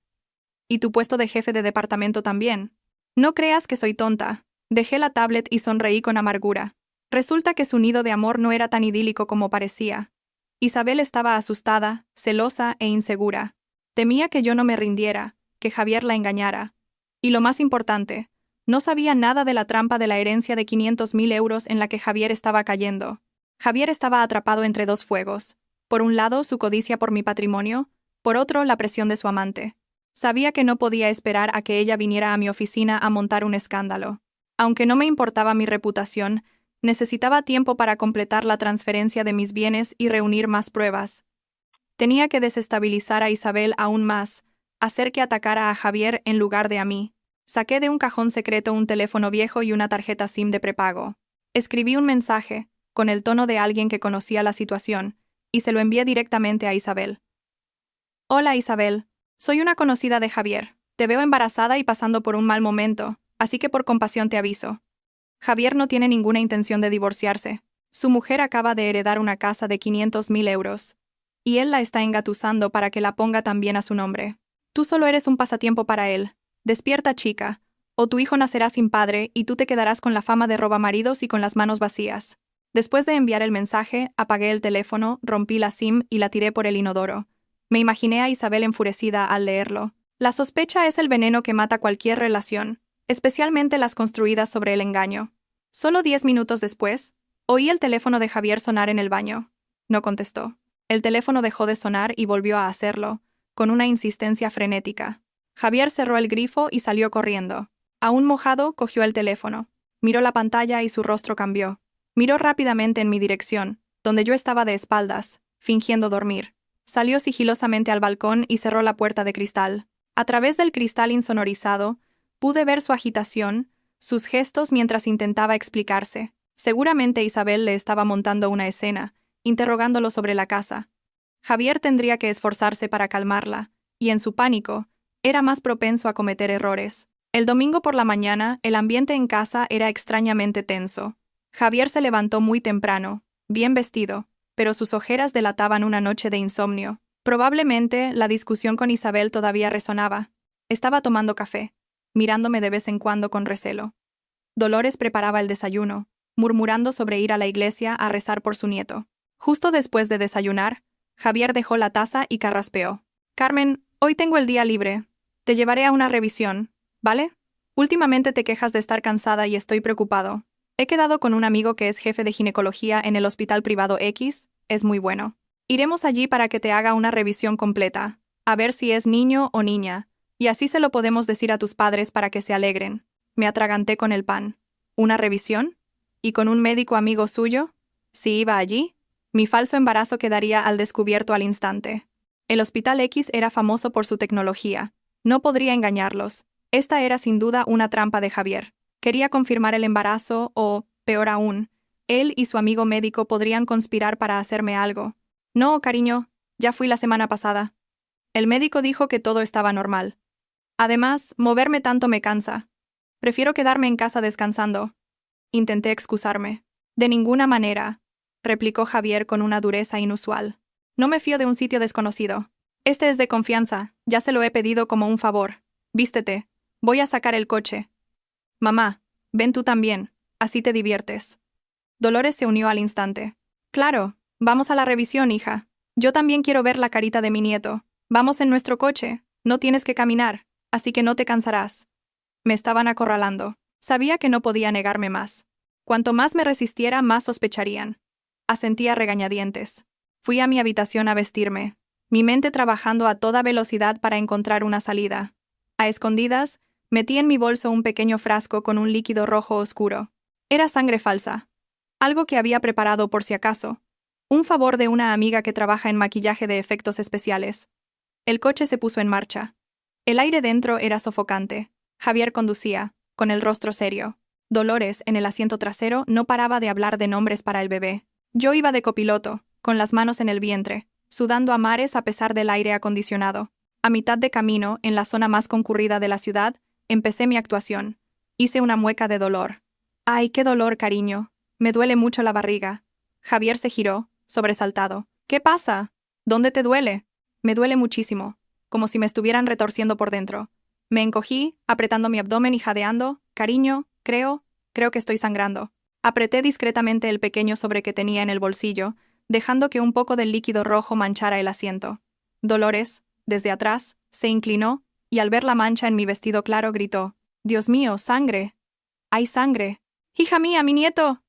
Y tu puesto de jefe de departamento también. No creas que soy tonta. Dejé la tablet y sonreí con amargura. Resulta que su nido de amor no era tan idílico como parecía. Isabel estaba asustada, celosa e insegura. Temía que yo no me rindiera, que Javier la engañara. Y lo más importante, no sabía nada de la trampa de la herencia de 500.000 euros en la que Javier estaba cayendo. Javier estaba atrapado entre dos fuegos. Por un lado, su codicia por mi patrimonio, por otro, la presión de su amante. Sabía que no podía esperar a que ella viniera a mi oficina a montar un escándalo. Aunque no me importaba mi reputación, necesitaba tiempo para completar la transferencia de mis bienes y reunir más pruebas. Tenía que desestabilizar a Isabel aún más, hacer que atacara a Javier en lugar de a mí. Saqué de un cajón secreto un teléfono viejo y una tarjeta SIM de prepago. Escribí un mensaje, con el tono de alguien que conocía la situación, y se lo envié directamente a Isabel. Hola Isabel, soy una conocida de Javier. Te veo embarazada y pasando por un mal momento, así que por compasión te aviso. Javier no tiene ninguna intención de divorciarse. Su mujer acaba de heredar una casa de 500.000 euros. Y él la está engatusando para que la ponga también a su nombre. Tú solo eres un pasatiempo para él. Despierta, chica. O tu hijo nacerá sin padre y tú te quedarás con la fama de robamaridos y con las manos vacías. Después de enviar el mensaje, apagué el teléfono, rompí la SIM y la tiré por el inodoro. Me imaginé a Isabel enfurecida al leerlo. La sospecha es el veneno que mata cualquier relación, especialmente las construidas sobre el engaño. Solo 10 minutos después, oí el teléfono de Javier sonar en el baño. No contestó. El teléfono dejó de sonar y volvió a hacerlo, con una insistencia frenética. Javier cerró el grifo y salió corriendo. Aún mojado, cogió el teléfono. Miró la pantalla y su rostro cambió. Miró rápidamente en mi dirección, donde yo estaba de espaldas, fingiendo dormir. Salió sigilosamente al balcón y cerró la puerta de cristal. A través del cristal insonorizado, pude ver su agitación, sus gestos mientras intentaba explicarse. Seguramente Isabel le estaba montando una escena, interrogándolo sobre la casa. Javier tendría que esforzarse para calmarla, y en su pánico, era más propenso a cometer errores. El domingo por la mañana, el ambiente en casa era extrañamente tenso. Javier se levantó muy temprano, bien vestido, pero sus ojeras delataban una noche de insomnio. Probablemente la discusión con Isabel todavía resonaba. Estaba tomando café, mirándome de vez en cuando con recelo. Dolores preparaba el desayuno, murmurando sobre ir a la iglesia a rezar por su nieto. Justo después de desayunar, Javier dejó la taza y carraspeó. Carmen, hoy tengo el día libre. Te llevaré a una revisión, ¿vale? Últimamente te quejas de estar cansada y estoy preocupado. He quedado con un amigo que es jefe de ginecología en el hospital privado X, es muy bueno. Iremos allí para que te haga una revisión completa, a ver si es niño o niña, y así se lo podemos decir a tus padres para que se alegren. Me atraganté con el pan. ¿Una revisión? ¿Y con un médico amigo suyo? Si iba allí, mi falso embarazo quedaría al descubierto al instante. El Hospital X era famoso por su tecnología. No podría engañarlos. Esta era sin duda una trampa de Javier. Quería confirmar el embarazo o, peor aún, él y su amigo médico podrían conspirar para hacerme algo. No, cariño, ya fui la semana pasada. El médico dijo que todo estaba normal. Además, moverme tanto me cansa. Prefiero quedarme en casa descansando. Intenté excusarme. De ninguna manera, replicó Javier con una dureza inusual. No me fío de un sitio desconocido. Este es de confianza, ya se lo he pedido como un favor. Vístete, voy a sacar el coche. Mamá, ven tú también, así te diviertes. Dolores se unió al instante. Claro, vamos a la revisión, hija. Yo también quiero ver la carita de mi nieto. Vamos en nuestro coche, no tienes que caminar, así que no te cansarás. Me estaban acorralando. Sabía que no podía negarme más. Cuanto más me resistiera, más sospecharían. Asentí a regañadientes. Fui a mi habitación a vestirme, mi mente trabajando a toda velocidad para encontrar una salida. A escondidas, metí en mi bolso un pequeño frasco con un líquido rojo oscuro. Era sangre falsa. Algo que había preparado por si acaso. Un favor de una amiga que trabaja en maquillaje de efectos especiales. El coche se puso en marcha. El aire dentro era sofocante. Javier conducía, con el rostro serio. Dolores, en el asiento trasero, no paraba de hablar de nombres para el bebé. Yo iba de copiloto, con las manos en el vientre, sudando a mares a pesar del aire acondicionado. A mitad de camino, en la zona más concurrida de la ciudad, empecé mi actuación. Hice una mueca de dolor. ¡Ay, qué dolor, cariño! Me duele mucho la barriga. Javier se giró, sobresaltado. ¿Qué pasa? ¿Dónde te duele? Me duele muchísimo, como si me estuvieran retorciendo por dentro. Me encogí, apretando mi abdomen y jadeando. Cariño, creo que estoy sangrando. Apreté discretamente el pequeño sobre que tenía en el bolsillo, dejando que un poco del líquido rojo manchara el asiento. Dolores, desde atrás, se inclinó, y al ver la mancha en mi vestido claro gritó: «¡Dios mío, sangre! ¡Hay sangre! ¡Hija mía, mi nieto!».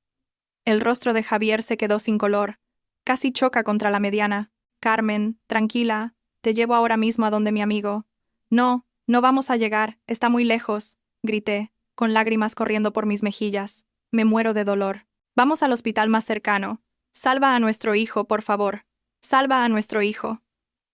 El rostro de Javier se quedó sin color. Casi choca contra la mediana. «Carmen, tranquila, te llevo ahora mismo a donde mi amigo». «No, no vamos a llegar, está muy lejos», grité, con lágrimas corriendo por mis mejillas. «Me muero de dolor. Vamos al hospital más cercano. Salva a nuestro hijo, por favor. Salva a nuestro hijo».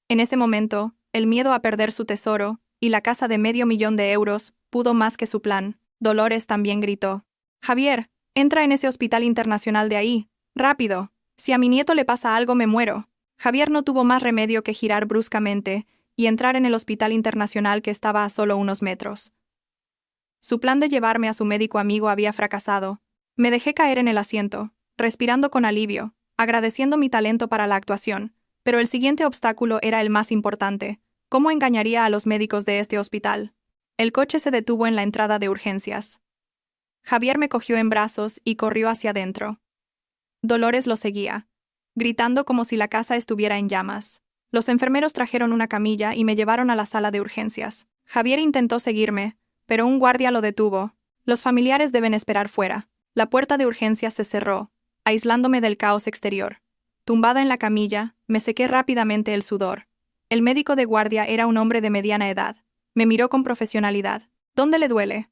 En ese momento, el miedo a perder su tesoro, y la casa de $500,000, pudo más que su plan. Dolores también gritó: «Javier, entra en ese hospital internacional de ahí. Rápido. Si a mi nieto le pasa algo me muero». Javier no tuvo más remedio que girar bruscamente y entrar en el hospital internacional que estaba a solo unos metros. Su plan de llevarme a su médico amigo había fracasado. Me dejé caer en el asiento, respirando con alivio, agradeciendo mi talento para la actuación, pero el siguiente obstáculo era el más importante: ¿cómo engañaría a los médicos de este hospital? El coche se detuvo en la entrada de urgencias. Javier me cogió en brazos y corrió hacia adentro. Dolores lo seguía, gritando como si la casa estuviera en llamas. Los enfermeros trajeron una camilla y me llevaron a la sala de urgencias. Javier intentó seguirme, pero un guardia lo detuvo. «Los familiares deben esperar fuera». La puerta de urgencias se cerró, aislándome del caos exterior. Tumbada en la camilla, me sequé rápidamente el sudor. El médico de guardia era un hombre de mediana edad. Me miró con profesionalidad. «¿Dónde le duele?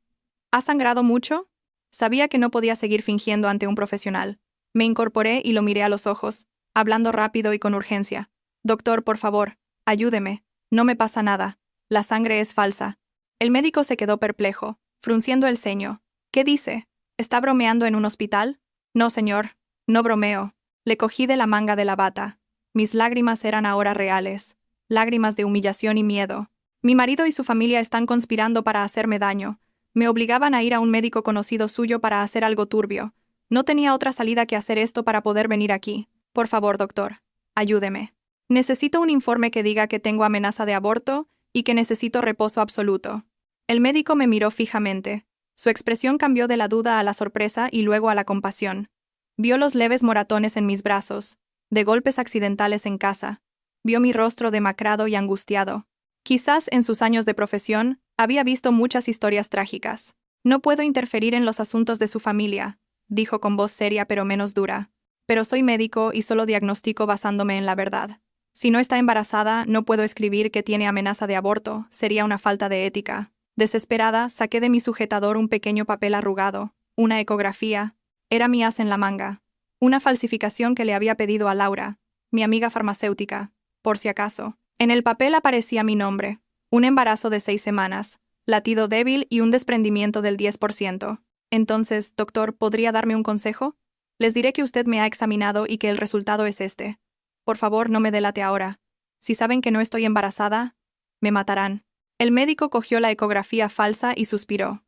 ¿Ha sangrado mucho?». Sabía que no podía seguir fingiendo ante un profesional. Me incorporé y lo miré a los ojos, hablando rápido y con urgencia. «Doctor, por favor, ayúdeme. No me pasa nada. La sangre es falsa». El médico se quedó perplejo, frunciendo el ceño. «¿Qué dice? ¿Está bromeando en un hospital?». «No, señor, no bromeo». Le cogí de la manga de la bata. Mis lágrimas eran ahora reales, lágrimas de humillación y miedo. Mi marido y su familia están conspirando para hacerme daño. Me obligaban a ir a un médico conocido suyo para hacer algo turbio. No tenía otra salida que hacer esto para poder venir aquí. Por favor, doctor, ayúdeme. Necesito un informe que diga que tengo amenaza de aborto y que necesito reposo absoluto». El médico me miró fijamente. Su expresión cambió de la duda a la sorpresa y luego a la compasión. Vio los leves moratones en mis brazos, de golpes accidentales en casa. Vio mi rostro demacrado y angustiado. Quizás en sus años de profesión, había visto muchas historias trágicas. «No puedo interferir en los asuntos de su familia», dijo con voz seria pero menos dura. «Pero soy médico y solo diagnostico basándome en la verdad. Si no está embarazada, no puedo escribir que tiene amenaza de aborto, sería una falta de ética». Desesperada, saqué de mi sujetador un pequeño papel arrugado, una ecografía. Era mi as en la manga. Una falsificación que le había pedido a Laura, mi amiga farmacéutica, por si acaso. En el papel aparecía mi nombre: un embarazo de 6 semanas, latido débil y un desprendimiento del 10%. Entonces, doctor, ¿podría darme un consejo? Les diré que usted me ha examinado y que el resultado es este. Por favor, no me delate ahora. Si saben que no estoy embarazada, me matarán». El médico cogió la ecografía falsa y suspiró.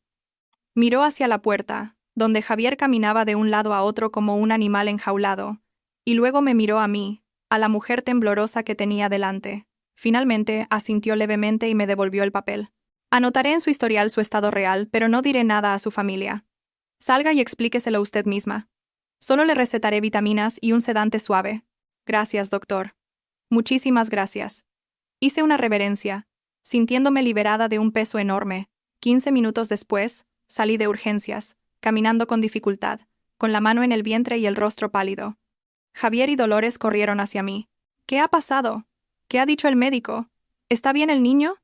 Miró hacia la puerta, donde Javier caminaba de un lado a otro como un animal enjaulado, y luego me miró a mí, a la mujer temblorosa que tenía delante. Finalmente, asintió levemente y me devolvió el papel. «Anotaré en su historial su estado real, pero no diré nada a su familia. Salga y explíqueselo usted misma. Solo le recetaré vitaminas y un sedante suave». «Gracias, doctor». «Muchísimas gracias». Hice una reverencia, sintiéndome liberada de un peso enorme. 15 minutos después, salí de urgencias, caminando con dificultad, con la mano en el vientre y el rostro pálido. Javier y Dolores corrieron hacia mí. «¿Qué ha pasado? ¿Qué ha dicho el médico? ¿Está bien el niño?».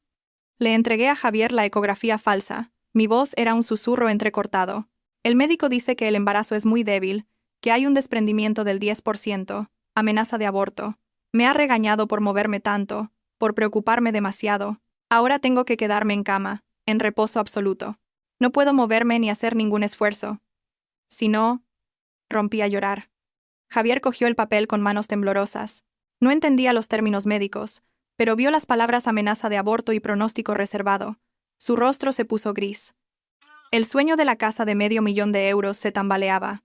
Le entregué a Javier la ecografía falsa. Mi voz era un susurro entrecortado. «El médico dice que el embarazo es muy débil, que hay un desprendimiento del 10%. Amenaza de aborto. Me ha regañado por moverme tanto, por preocuparme demasiado. Ahora tengo que quedarme en cama, en reposo absoluto. No puedo moverme ni hacer ningún esfuerzo. Si no, rompí a llorar. Javier cogió el papel con manos temblorosas. No entendía los términos médicos, pero vio las palabras amenaza de aborto y pronóstico reservado. Su rostro se puso gris. El sueño de la casa de $500,000 se tambaleaba.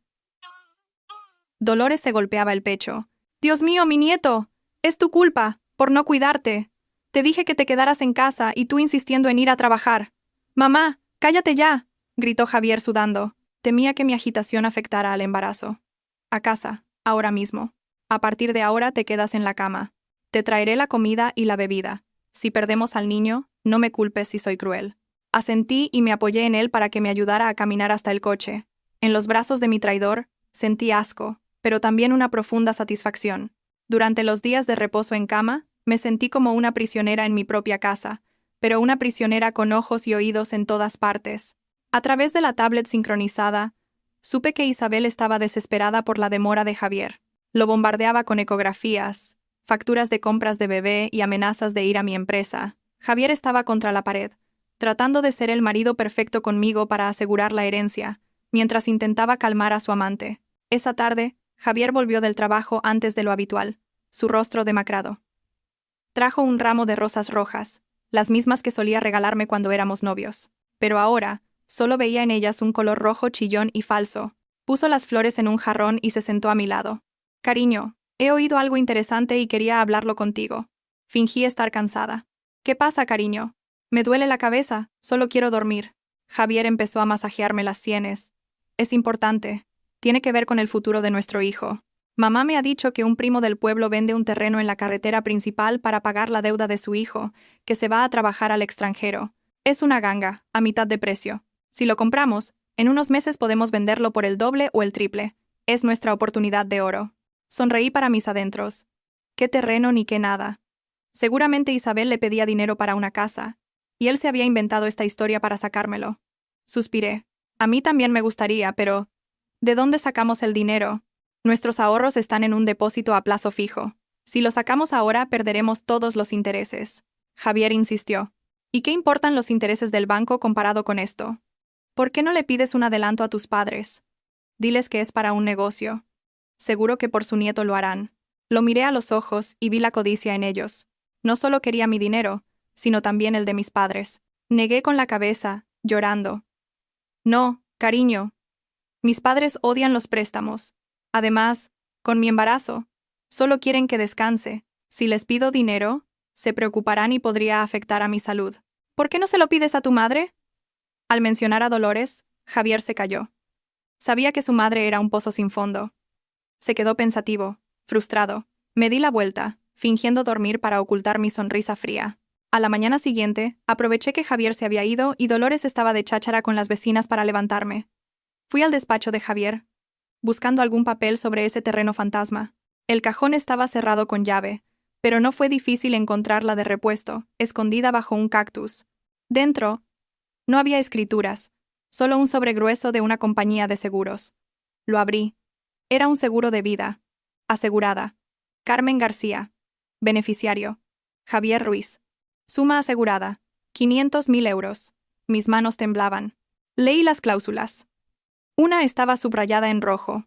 Dolores se golpeaba el pecho. «Dios mío, mi nieto. Es tu culpa, por no cuidarte. Te dije que te quedaras en casa y tú insistiendo en ir a trabajar. Mamá, cállate ya», gritó Javier sudando. Temía que mi agitación afectara al embarazo. «A casa, ahora mismo. A partir de ahora te quedas en la cama. Te traeré la comida y la bebida. Si perdemos al niño, no me culpes si soy cruel». Asentí y me apoyé en él para que me ayudara a caminar hasta el coche. En los brazos de mi traidor, sentí asco, pero también una profunda satisfacción. Durante los días de reposo en cama, me sentí como una prisionera en mi propia casa, pero una prisionera con ojos y oídos en todas partes. A través de la tablet sincronizada, supe que Isabel estaba desesperada por la demora de Javier. Lo bombardeaba con ecografías, facturas de compras de bebé y amenazas de ir a mi empresa. Javier estaba contra la pared, tratando de ser el marido perfecto conmigo para asegurar la herencia, mientras intentaba calmar a su amante. Esa tarde, Javier volvió del trabajo antes de lo habitual, su rostro demacrado. Trajo un ramo de rosas rojas, las mismas que solía regalarme cuando éramos novios. Pero ahora, solo veía en ellas un color rojo chillón y falso. Puso las flores en un jarrón y se sentó a mi lado. «Cariño, he oído algo interesante y quería hablarlo contigo». Fingí estar cansada. «¿Qué pasa, cariño?» «Me duele la cabeza, solo quiero dormir». Javier empezó a masajearme las sienes. «Es importante. Tiene que ver con el futuro de nuestro hijo. Mamá me ha dicho que un primo del pueblo vende un terreno en la carretera principal para pagar la deuda de su hijo, que se va a trabajar al extranjero. Es una ganga, a mitad de precio. Si lo compramos, en unos meses podemos venderlo por el doble o el triple. Es nuestra oportunidad de oro». Sonreí para mis adentros. «¿Qué terreno ni qué nada?» Seguramente Isabel le pedía dinero para una casa, y él se había inventado esta historia para sacármelo. Suspiré. A mí también me gustaría, pero ¿de dónde sacamos el dinero? Nuestros ahorros están en un depósito a plazo fijo. Si lo sacamos ahora, perderemos todos los intereses. Javier insistió. ¿Y qué importan los intereses del banco comparado con esto? ¿Por qué no le pides un adelanto a tus padres? Diles que es para un negocio. Seguro que por su nieto lo harán. Lo miré a los ojos y vi la codicia en ellos. No solo quería mi dinero, sino también el de mis padres. Negué con la cabeza, llorando. «No, cariño. Mis padres odian los préstamos. Además, con mi embarazo, solo quieren que descanse. Si les pido dinero, se preocuparán y podría afectar a mi salud. ¿Por qué no se lo pides a tu madre?» Al mencionar a Dolores, Javier se calló. Sabía que su madre era un pozo sin fondo. Se quedó pensativo, frustrado. Me di la vuelta, fingiendo dormir para ocultar mi sonrisa fría. A la mañana siguiente, aproveché que Javier se había ido y Dolores estaba de cháchara con las vecinas para levantarme. Fui al despacho de Javier, buscando algún papel sobre ese terreno fantasma. El cajón estaba cerrado con llave, pero no fue difícil encontrar la de repuesto, escondida bajo un cactus. Dentro, no había escrituras, solo un sobre grueso de una compañía de seguros. Lo abrí. Era un seguro de vida. Asegurada. Carmen García. Beneficiario. Javier Ruiz. Suma asegurada. 500,000 euros. Mis manos temblaban. Leí las cláusulas. Una estaba subrayada en rojo.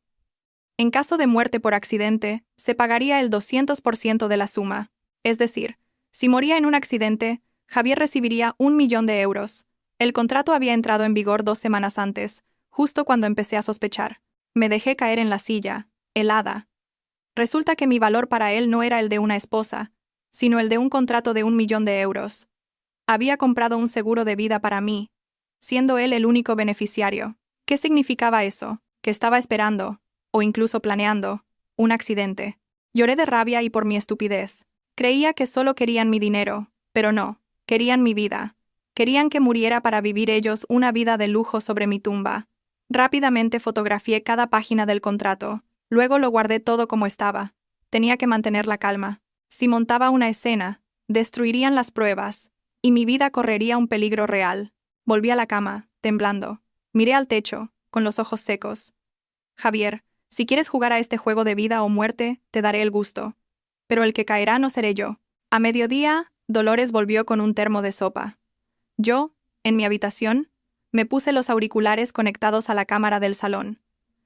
En caso de muerte por accidente, se pagaría el 200% de la suma. Es decir, si moría en un accidente, Javier recibiría 1 millón de euros. El contrato había entrado en vigor 2 semanas antes, justo cuando empecé a sospechar. Me dejé caer en la silla, helada. Resulta que mi valor para él no era el de una esposa, sino el de un contrato de 1 millón de euros. Había comprado un seguro de vida para mí, siendo él el único beneficiario. ¿Qué significaba eso? Que estaba esperando, o incluso planeando, un accidente. Lloré de rabia y por mi estupidez. Creía que solo querían mi dinero, pero no, querían mi vida. Querían que muriera para vivir ellos una vida de lujo sobre mi tumba. Rápidamente fotografié cada página del contrato, luego lo guardé todo como estaba. Tenía que mantener la calma. Si montaba una escena, destruirían las pruebas, y mi vida correría un peligro real. Volví a la cama, temblando. Miré al techo, con los ojos secos. Javier, Si quieres jugar a este juego de vida o muerte, te daré el gusto. Pero el que caerá no seré yo. A mediodía, Dolores volvió con un termo de sopa. Yo, en mi habitación, me puse los auriculares conectados a la cámara del salón.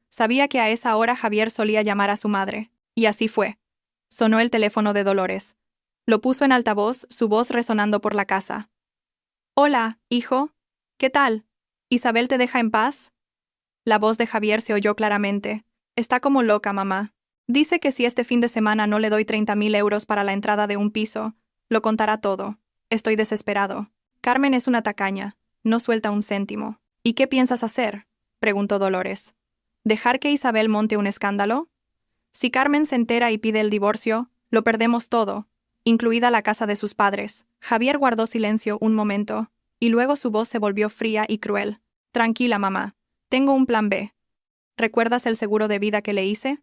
Sabía que a esa hora Javier solía llamar a su madre, y así fue. Sonó el teléfono de Dolores. Lo puso en altavoz, su voz resonando por la casa. «Hola, hijo. ¿Qué tal? ¿Isabel te deja en paz?» La voz de Javier se oyó claramente. «Está como loca, mamá. Dice que si este fin de semana no le doy 30.000 euros para la entrada de un piso, lo contará todo. Estoy desesperado. Carmen es una tacaña. No suelta un céntimo. ¿Y qué piensas hacer?», preguntó Dolores. «¿Dejar que Isabel monte un escándalo? Si Carmen se entera y pide el divorcio, lo perdemos todo, incluida la casa de sus padres». Javier guardó silencio un momento, y luego su voz se volvió fría y cruel. «Tranquila, mamá. Tengo un plan B. ¿Recuerdas el seguro de vida que le hice?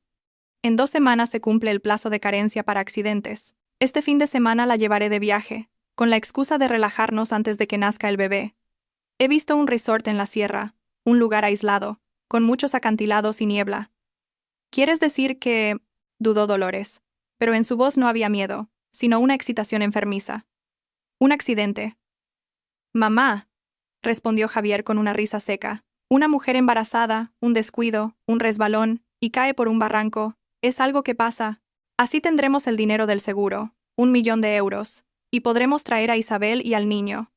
En 2 semanas se cumple el plazo de carencia para accidentes. Este fin de semana la llevaré de viaje, con la excusa de relajarnos antes de que nazca el bebé. He visto un resort en la sierra, un lugar aislado, con muchos acantilados y niebla». «¿Quieres decir que...?» dudó Dolores, pero en su voz no había miedo, sino una excitación enfermiza. «Un accidente». «Mamá», respondió Javier con una risa seca. «Una mujer embarazada, un descuido, un resbalón, y cae por un barranco. Es algo que pasa. Así tendremos el dinero del seguro, 1.000.000 de euros, y podremos traer a Isabel y al niño.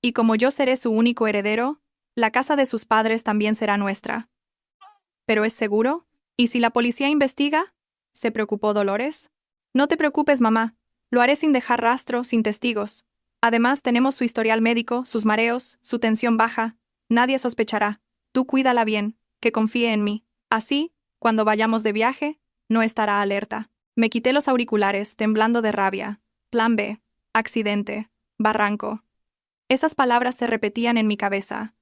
Y como yo seré su único heredero, la casa de sus padres también será nuestra». «¿Pero es seguro? ¿Y si la policía investiga?», se preocupó Dolores. «No te preocupes, mamá. Lo haré sin dejar rastro, sin testigos. Además, tenemos su historial médico, sus mareos, su tensión baja. Nadie sospechará. Tú cuídala bien, que confíe en mí. Así, cuando vayamos de viaje, no estará alerta». Me quité los auriculares, temblando de rabia. Plan B, accidente, barranco. Esas palabras se repetían en mi cabeza.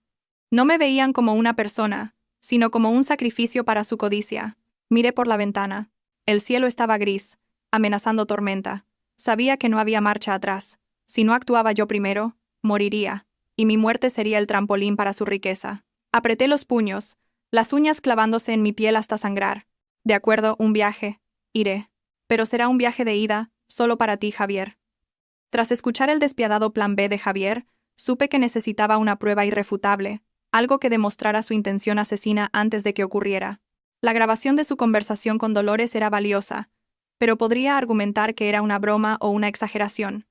No me veían como una persona, sino como un sacrificio para su codicia. Miré por la ventana. El cielo estaba gris, amenazando tormenta. Sabía que no había marcha atrás. Si no actuaba yo primero, moriría, y mi muerte sería el trampolín para su riqueza. Apreté los puños, las uñas clavándose en mi piel hasta sangrar. «De acuerdo, un viaje. Iré. Pero será un viaje de ida, solo para ti, Javier». Tras escuchar el despiadado plan B de Javier, supe que necesitaba una prueba irrefutable, algo que demostrara su intención asesina antes de que ocurriera. La grabación de su conversación con Dolores era valiosa, pero podría argumentar que era una broma o una exageración.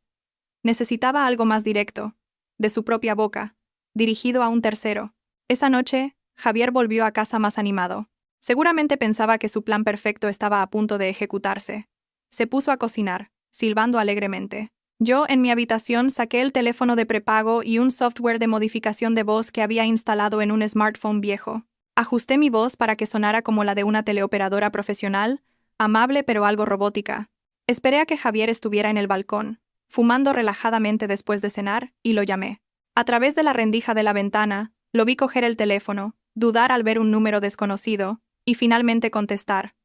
Necesitaba algo más directo, de su propia boca, dirigido a un tercero. Esa noche, Javier volvió a casa más animado. Seguramente pensaba que su plan perfecto estaba a punto de ejecutarse. Se puso a cocinar, silbando alegremente. Yo, en mi habitación, saqué el teléfono de prepago y un software de modificación de voz que había instalado en un smartphone viejo. Ajusté mi voz para que sonara como la de una teleoperadora profesional, amable pero algo robótica. Esperé a que Javier estuviera en el balcón, fumando relajadamente después de cenar, y lo llamé. A través de la rendija de la ventana, lo vi coger el teléfono, dudar al ver un número desconocido, y finalmente contestar.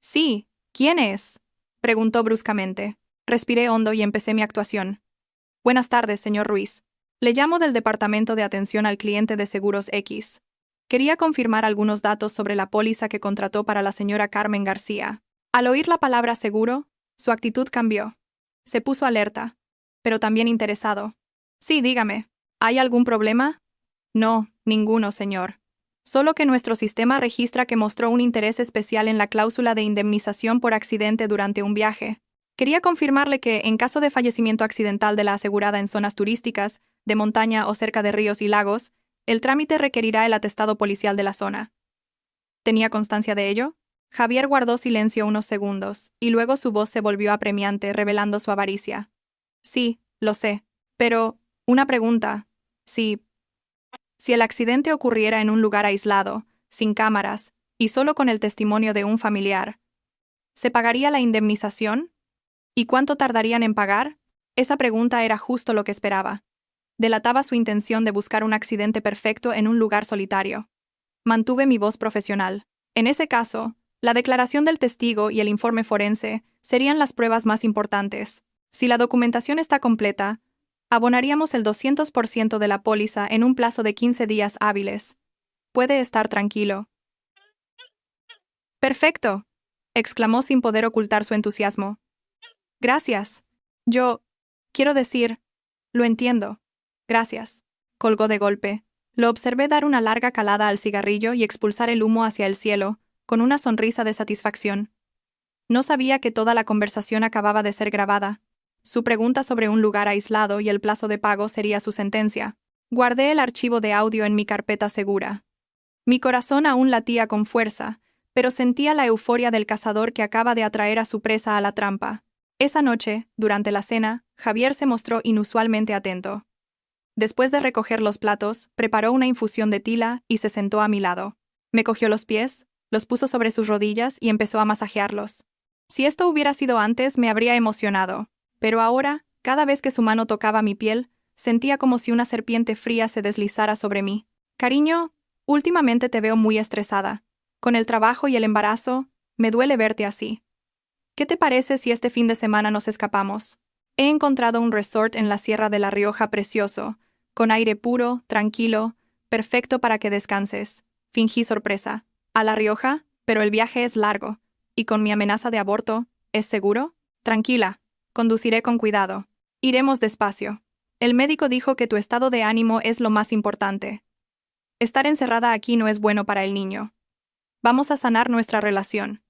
«Sí, ¿quién es?», preguntó bruscamente. Respiré hondo y empecé mi actuación. «Buenas tardes, señor Ruiz. Le llamo del Departamento de Atención al Cliente de Seguros X. Quería confirmar algunos datos sobre la póliza que contrató para la señora Carmen García». Al oír la palabra seguro, su actitud cambió. Se puso alerta, pero también interesado. «Sí, dígame. ¿Hay algún problema?». «No, ninguno, señor. Solo que nuestro sistema registra que mostró un interés especial en la cláusula de indemnización por accidente durante un viaje. Quería confirmarle que, en caso de fallecimiento accidental de la asegurada en zonas turísticas, de montaña o cerca de ríos y lagos, el trámite requerirá el atestado policial de la zona». ¿Tenía constancia de ello? Javier guardó silencio unos segundos, y luego su voz se volvió apremiante, revelando su avaricia. «Sí, lo sé. Pero, una pregunta. Si el accidente ocurriera en un lugar aislado, sin cámaras, y solo con el testimonio de un familiar, ¿se pagaría la indemnización? ¿Y cuánto tardarían en pagar?». Esa pregunta era justo lo que esperaba. Delataba su intención de buscar un accidente perfecto en un lugar solitario. Mantuve mi voz profesional. «En ese caso, la declaración del testigo y el informe forense serían las pruebas más importantes. Si la documentación está completa, abonaríamos el 200% de la póliza en un plazo de 15 días hábiles. Puede estar tranquilo». Perfecto, exclamó sin poder ocultar su entusiasmo. Gracias. Quiero decir, lo entiendo. Gracias. Colgó de golpe. Lo observé dar una larga calada al cigarrillo y expulsar el humo hacia el cielo, con una sonrisa de satisfacción. No sabía que toda la conversación acababa de ser grabada. Su pregunta sobre un lugar aislado y el plazo de pago sería su sentencia. Guardé el archivo de audio en mi carpeta segura. Mi corazón aún latía con fuerza, pero sentía la euforia del cazador que acaba de atraer a su presa a la trampa. Esa noche, durante la cena, Javier se mostró inusualmente atento. Después de recoger los platos, preparó una infusión de tila y se sentó a mi lado. Me cogió los pies, los puso sobre sus rodillas y empezó a masajearlos. Si esto hubiera sido antes, me habría emocionado, pero ahora, cada vez que su mano tocaba mi piel, sentía como si una serpiente fría se deslizara sobre mí. Cariño, últimamente te veo muy estresada. Con el trabajo y el embarazo, me duele verte así. ¿Qué te parece si este fin de semana nos escapamos? He encontrado un resort en la Sierra de La Rioja precioso, con aire puro, tranquilo, perfecto para que descanses. Fingí sorpresa. ¿A La Rioja? Pero el viaje es largo. ¿Y con mi amenaza de aborto? ¿Es seguro? Tranquila. Conduciré con cuidado. Iremos despacio. El médico dijo que tu estado de ánimo es lo más importante. Estar encerrada aquí no es bueno para el niño. Vamos a sanar nuestra relación.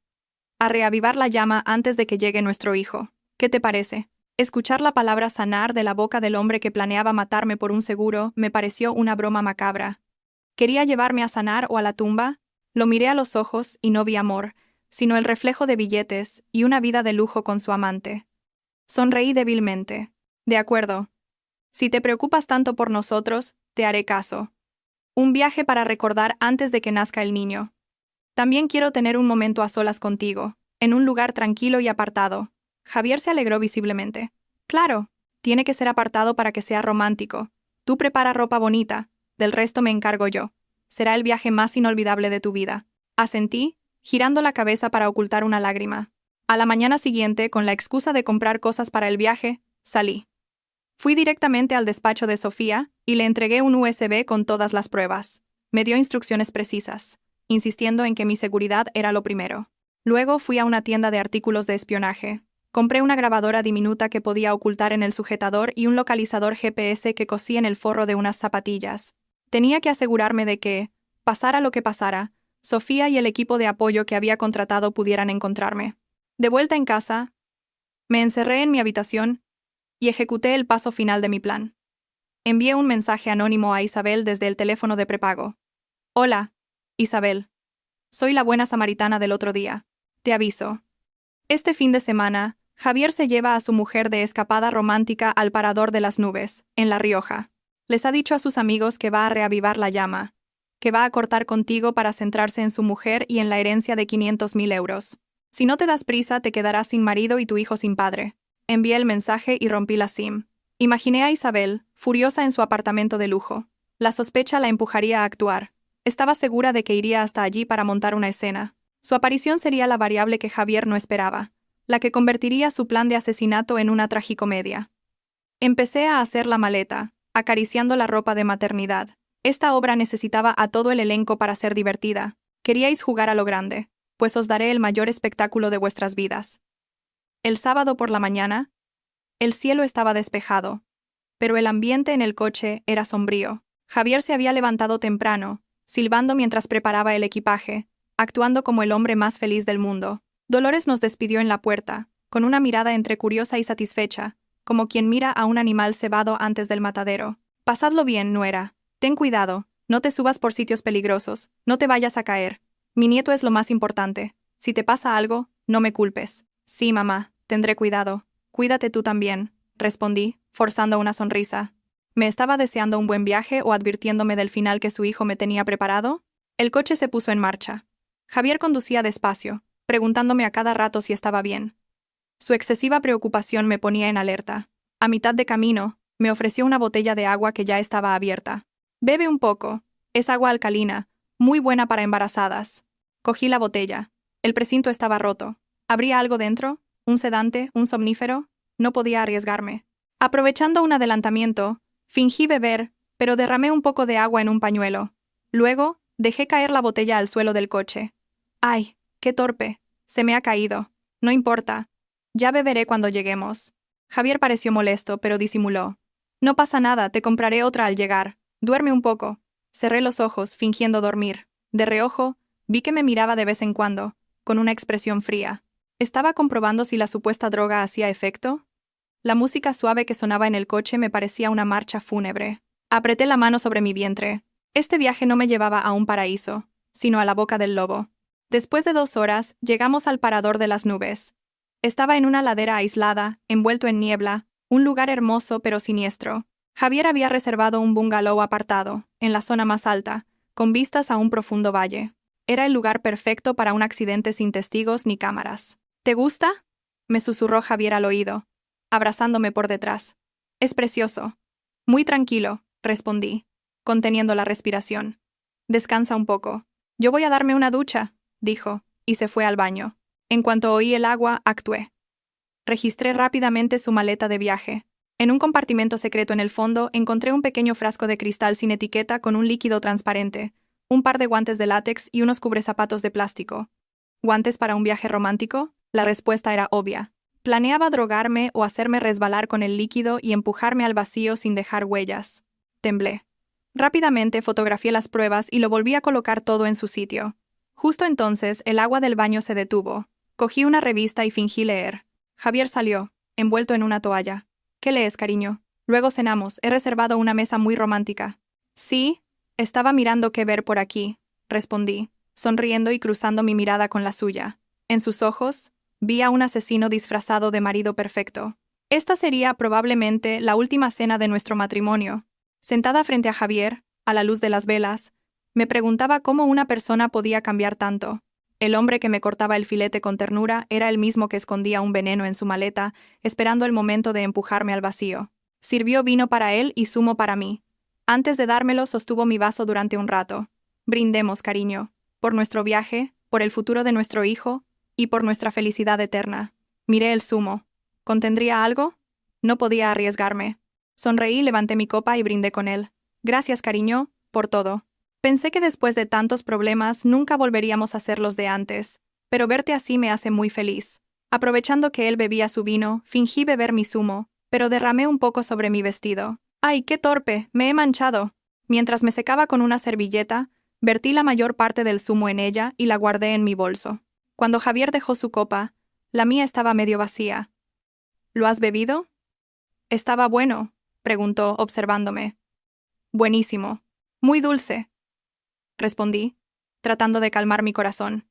A reavivar la llama antes de que llegue nuestro hijo. ¿Qué te parece? Escuchar la palabra sanar de la boca del hombre que planeaba matarme por un seguro me pareció una broma macabra. ¿Quería llevarme a sanar o a la tumba? Lo miré a los ojos y no vi amor, sino el reflejo de billetes y una vida de lujo con su amante. Sonreí débilmente. De acuerdo. Si te preocupas tanto por nosotros, te haré caso. Un viaje para recordar antes de que nazca el niño. También quiero tener un momento a solas contigo, en un lugar tranquilo y apartado. Javier se alegró visiblemente. Claro, tiene que ser apartado para que sea romántico. Tú prepara ropa bonita, del resto me encargo yo. Será el viaje más inolvidable de tu vida. Asentí, girando la cabeza para ocultar una lágrima. A la mañana siguiente, con la excusa de comprar cosas para el viaje, salí. Fui directamente al despacho de Sofía y le entregué un USB con todas las pruebas. Me dio instrucciones precisas, insistiendo en que mi seguridad era lo primero. Luego fui a una tienda de artículos de espionaje. Compré una grabadora diminuta que podía ocultar en el sujetador y un localizador GPS que cosí en el forro de unas zapatillas. Tenía que asegurarme de que, pasara lo que pasara, Sofía y el equipo de apoyo que había contratado pudieran encontrarme. De vuelta en casa, me encerré en mi habitación y ejecuté el paso final de mi plan. Envié un mensaje anónimo a Isabel desde el teléfono de prepago. Hola, Isabel. Soy la buena samaritana del otro día. Te aviso. Este fin de semana, Javier se lleva a su mujer de escapada romántica al Parador de las Nubes, en La Rioja. Les ha dicho a sus amigos que va a reavivar la llama, que va a cortar contigo para centrarse en su mujer y en la herencia de 500.000 euros. Si no te das prisa, te quedarás sin marido y tu hijo sin padre. Envié el mensaje y rompí la SIM. Imaginé a Isabel, furiosa en su apartamento de lujo. La sospecha la empujaría a actuar. Estaba segura de que iría hasta allí para montar una escena. Su aparición sería la variable que Javier no esperaba, la que convertiría su plan de asesinato en una tragicomedia. Empecé a hacer la maleta, acariciando la ropa de maternidad. Esta obra necesitaba a todo el elenco para ser divertida. Queríais jugar a lo grande, pues os daré el mayor espectáculo de vuestras vidas. El sábado por la mañana, el cielo estaba despejado, pero el ambiente en el coche era sombrío. Javier se había levantado temprano, silbando mientras preparaba el equipaje, actuando como el hombre más feliz del mundo. Dolores nos despidió en la puerta, con una mirada entre curiosa y satisfecha, como quien mira a un animal cebado antes del matadero. Pasadlo bien, nuera. Ten cuidado, no te subas por sitios peligrosos, no te vayas a caer. Mi nieto es lo más importante. Si te pasa algo, no me culpes. Sí, mamá, tendré cuidado. Cuídate tú también, respondí, forzando una sonrisa. ¿Me estaba deseando un buen viaje o advirtiéndome del final que su hijo me tenía preparado? El coche se puso en marcha. Javier conducía despacio, preguntándome a cada rato si estaba bien. Su excesiva preocupación me ponía en alerta. A mitad de camino, me ofreció una botella de agua que ya estaba abierta. Bebe un poco. Es agua alcalina, muy buena para embarazadas. Cogí la botella. El precinto estaba roto. ¿Habría algo dentro? ¿Un sedante? ¿Un somnífero? No podía arriesgarme. Aprovechando un adelantamiento, fingí beber, pero derramé un poco de agua en un pañuelo. Luego, dejé caer la botella al suelo del coche. ¡Ay! Qué torpe. Se me ha caído. No importa. Ya beberé cuando lleguemos. Javier pareció molesto, pero disimuló. No pasa nada, te compraré otra al llegar. Duerme un poco. Cerré los ojos, fingiendo dormir. De reojo, vi que me miraba de vez en cuando, con una expresión fría. ¿Estaba comprobando si la supuesta droga hacía efecto? La música suave que sonaba en el coche me parecía una marcha fúnebre. Apreté la mano sobre mi vientre. Este viaje no me llevaba a un paraíso, sino a la boca del lobo. Después de 2 horas, llegamos al parador de las nubes. Estaba en una ladera aislada, envuelto en niebla, un lugar hermoso pero siniestro. Javier había reservado un bungalow apartado, en la zona más alta, con vistas a un profundo valle. Era el lugar perfecto para un accidente sin testigos ni cámaras. ¿Te gusta?, me susurró Javier al oído, abrazándome por detrás. Es precioso. Muy tranquilo, respondí, conteniendo la respiración. Descansa un poco. Yo voy a darme una ducha, dijo, y se fue al baño. En cuanto oí el agua, actué. Registré rápidamente su maleta de viaje. En un compartimento secreto en el fondo encontré un pequeño frasco de cristal sin etiqueta con un líquido transparente, un par de guantes de látex y unos cubrezapatos de plástico. ¿Guantes para un viaje romántico? La respuesta era obvia. Planeaba drogarme o hacerme resbalar con el líquido y empujarme al vacío sin dejar huellas. Temblé. Rápidamente fotografié las pruebas y lo volví a colocar todo en su sitio. Justo entonces el agua del baño se detuvo. Cogí una revista y fingí leer. Javier salió, envuelto en una toalla. ¿Qué lees, cariño? Luego cenamos, he reservado una mesa muy romántica. Sí, estaba mirando qué ver por aquí, respondí, sonriendo y cruzando mi mirada con la suya. En sus ojos, vi a un asesino disfrazado de marido perfecto. Esta sería probablemente la última cena de nuestro matrimonio. Sentada frente a Javier, a la luz de las velas, me preguntaba cómo una persona podía cambiar tanto. El hombre que me cortaba el filete con ternura era el mismo que escondía un veneno en su maleta, esperando el momento de empujarme al vacío. Sirvió vino para él y zumo para mí. Antes de dármelo, sostuvo mi vaso durante un rato. Brindemos, cariño, por nuestro viaje, por el futuro de nuestro hijo y por nuestra felicidad eterna. Miré el zumo. ¿Contendría algo? No podía arriesgarme. Sonreí, levanté mi copa y brindé con él. Gracias, cariño, por todo. Pensé que después de tantos problemas nunca volveríamos a ser los de antes, pero verte así me hace muy feliz. Aprovechando que él bebía su vino, fingí beber mi zumo, pero derramé un poco sobre mi vestido. ¡Ay, qué torpe! Me he manchado. Mientras me secaba con una servilleta, vertí la mayor parte del zumo en ella y la guardé en mi bolso. Cuando Javier dejó su copa, la mía estaba medio vacía. ¿Lo has bebido? ¿Estaba bueno?, preguntó, observándome. Buenísimo. Muy dulce, respondí, tratando de calmar mi corazón.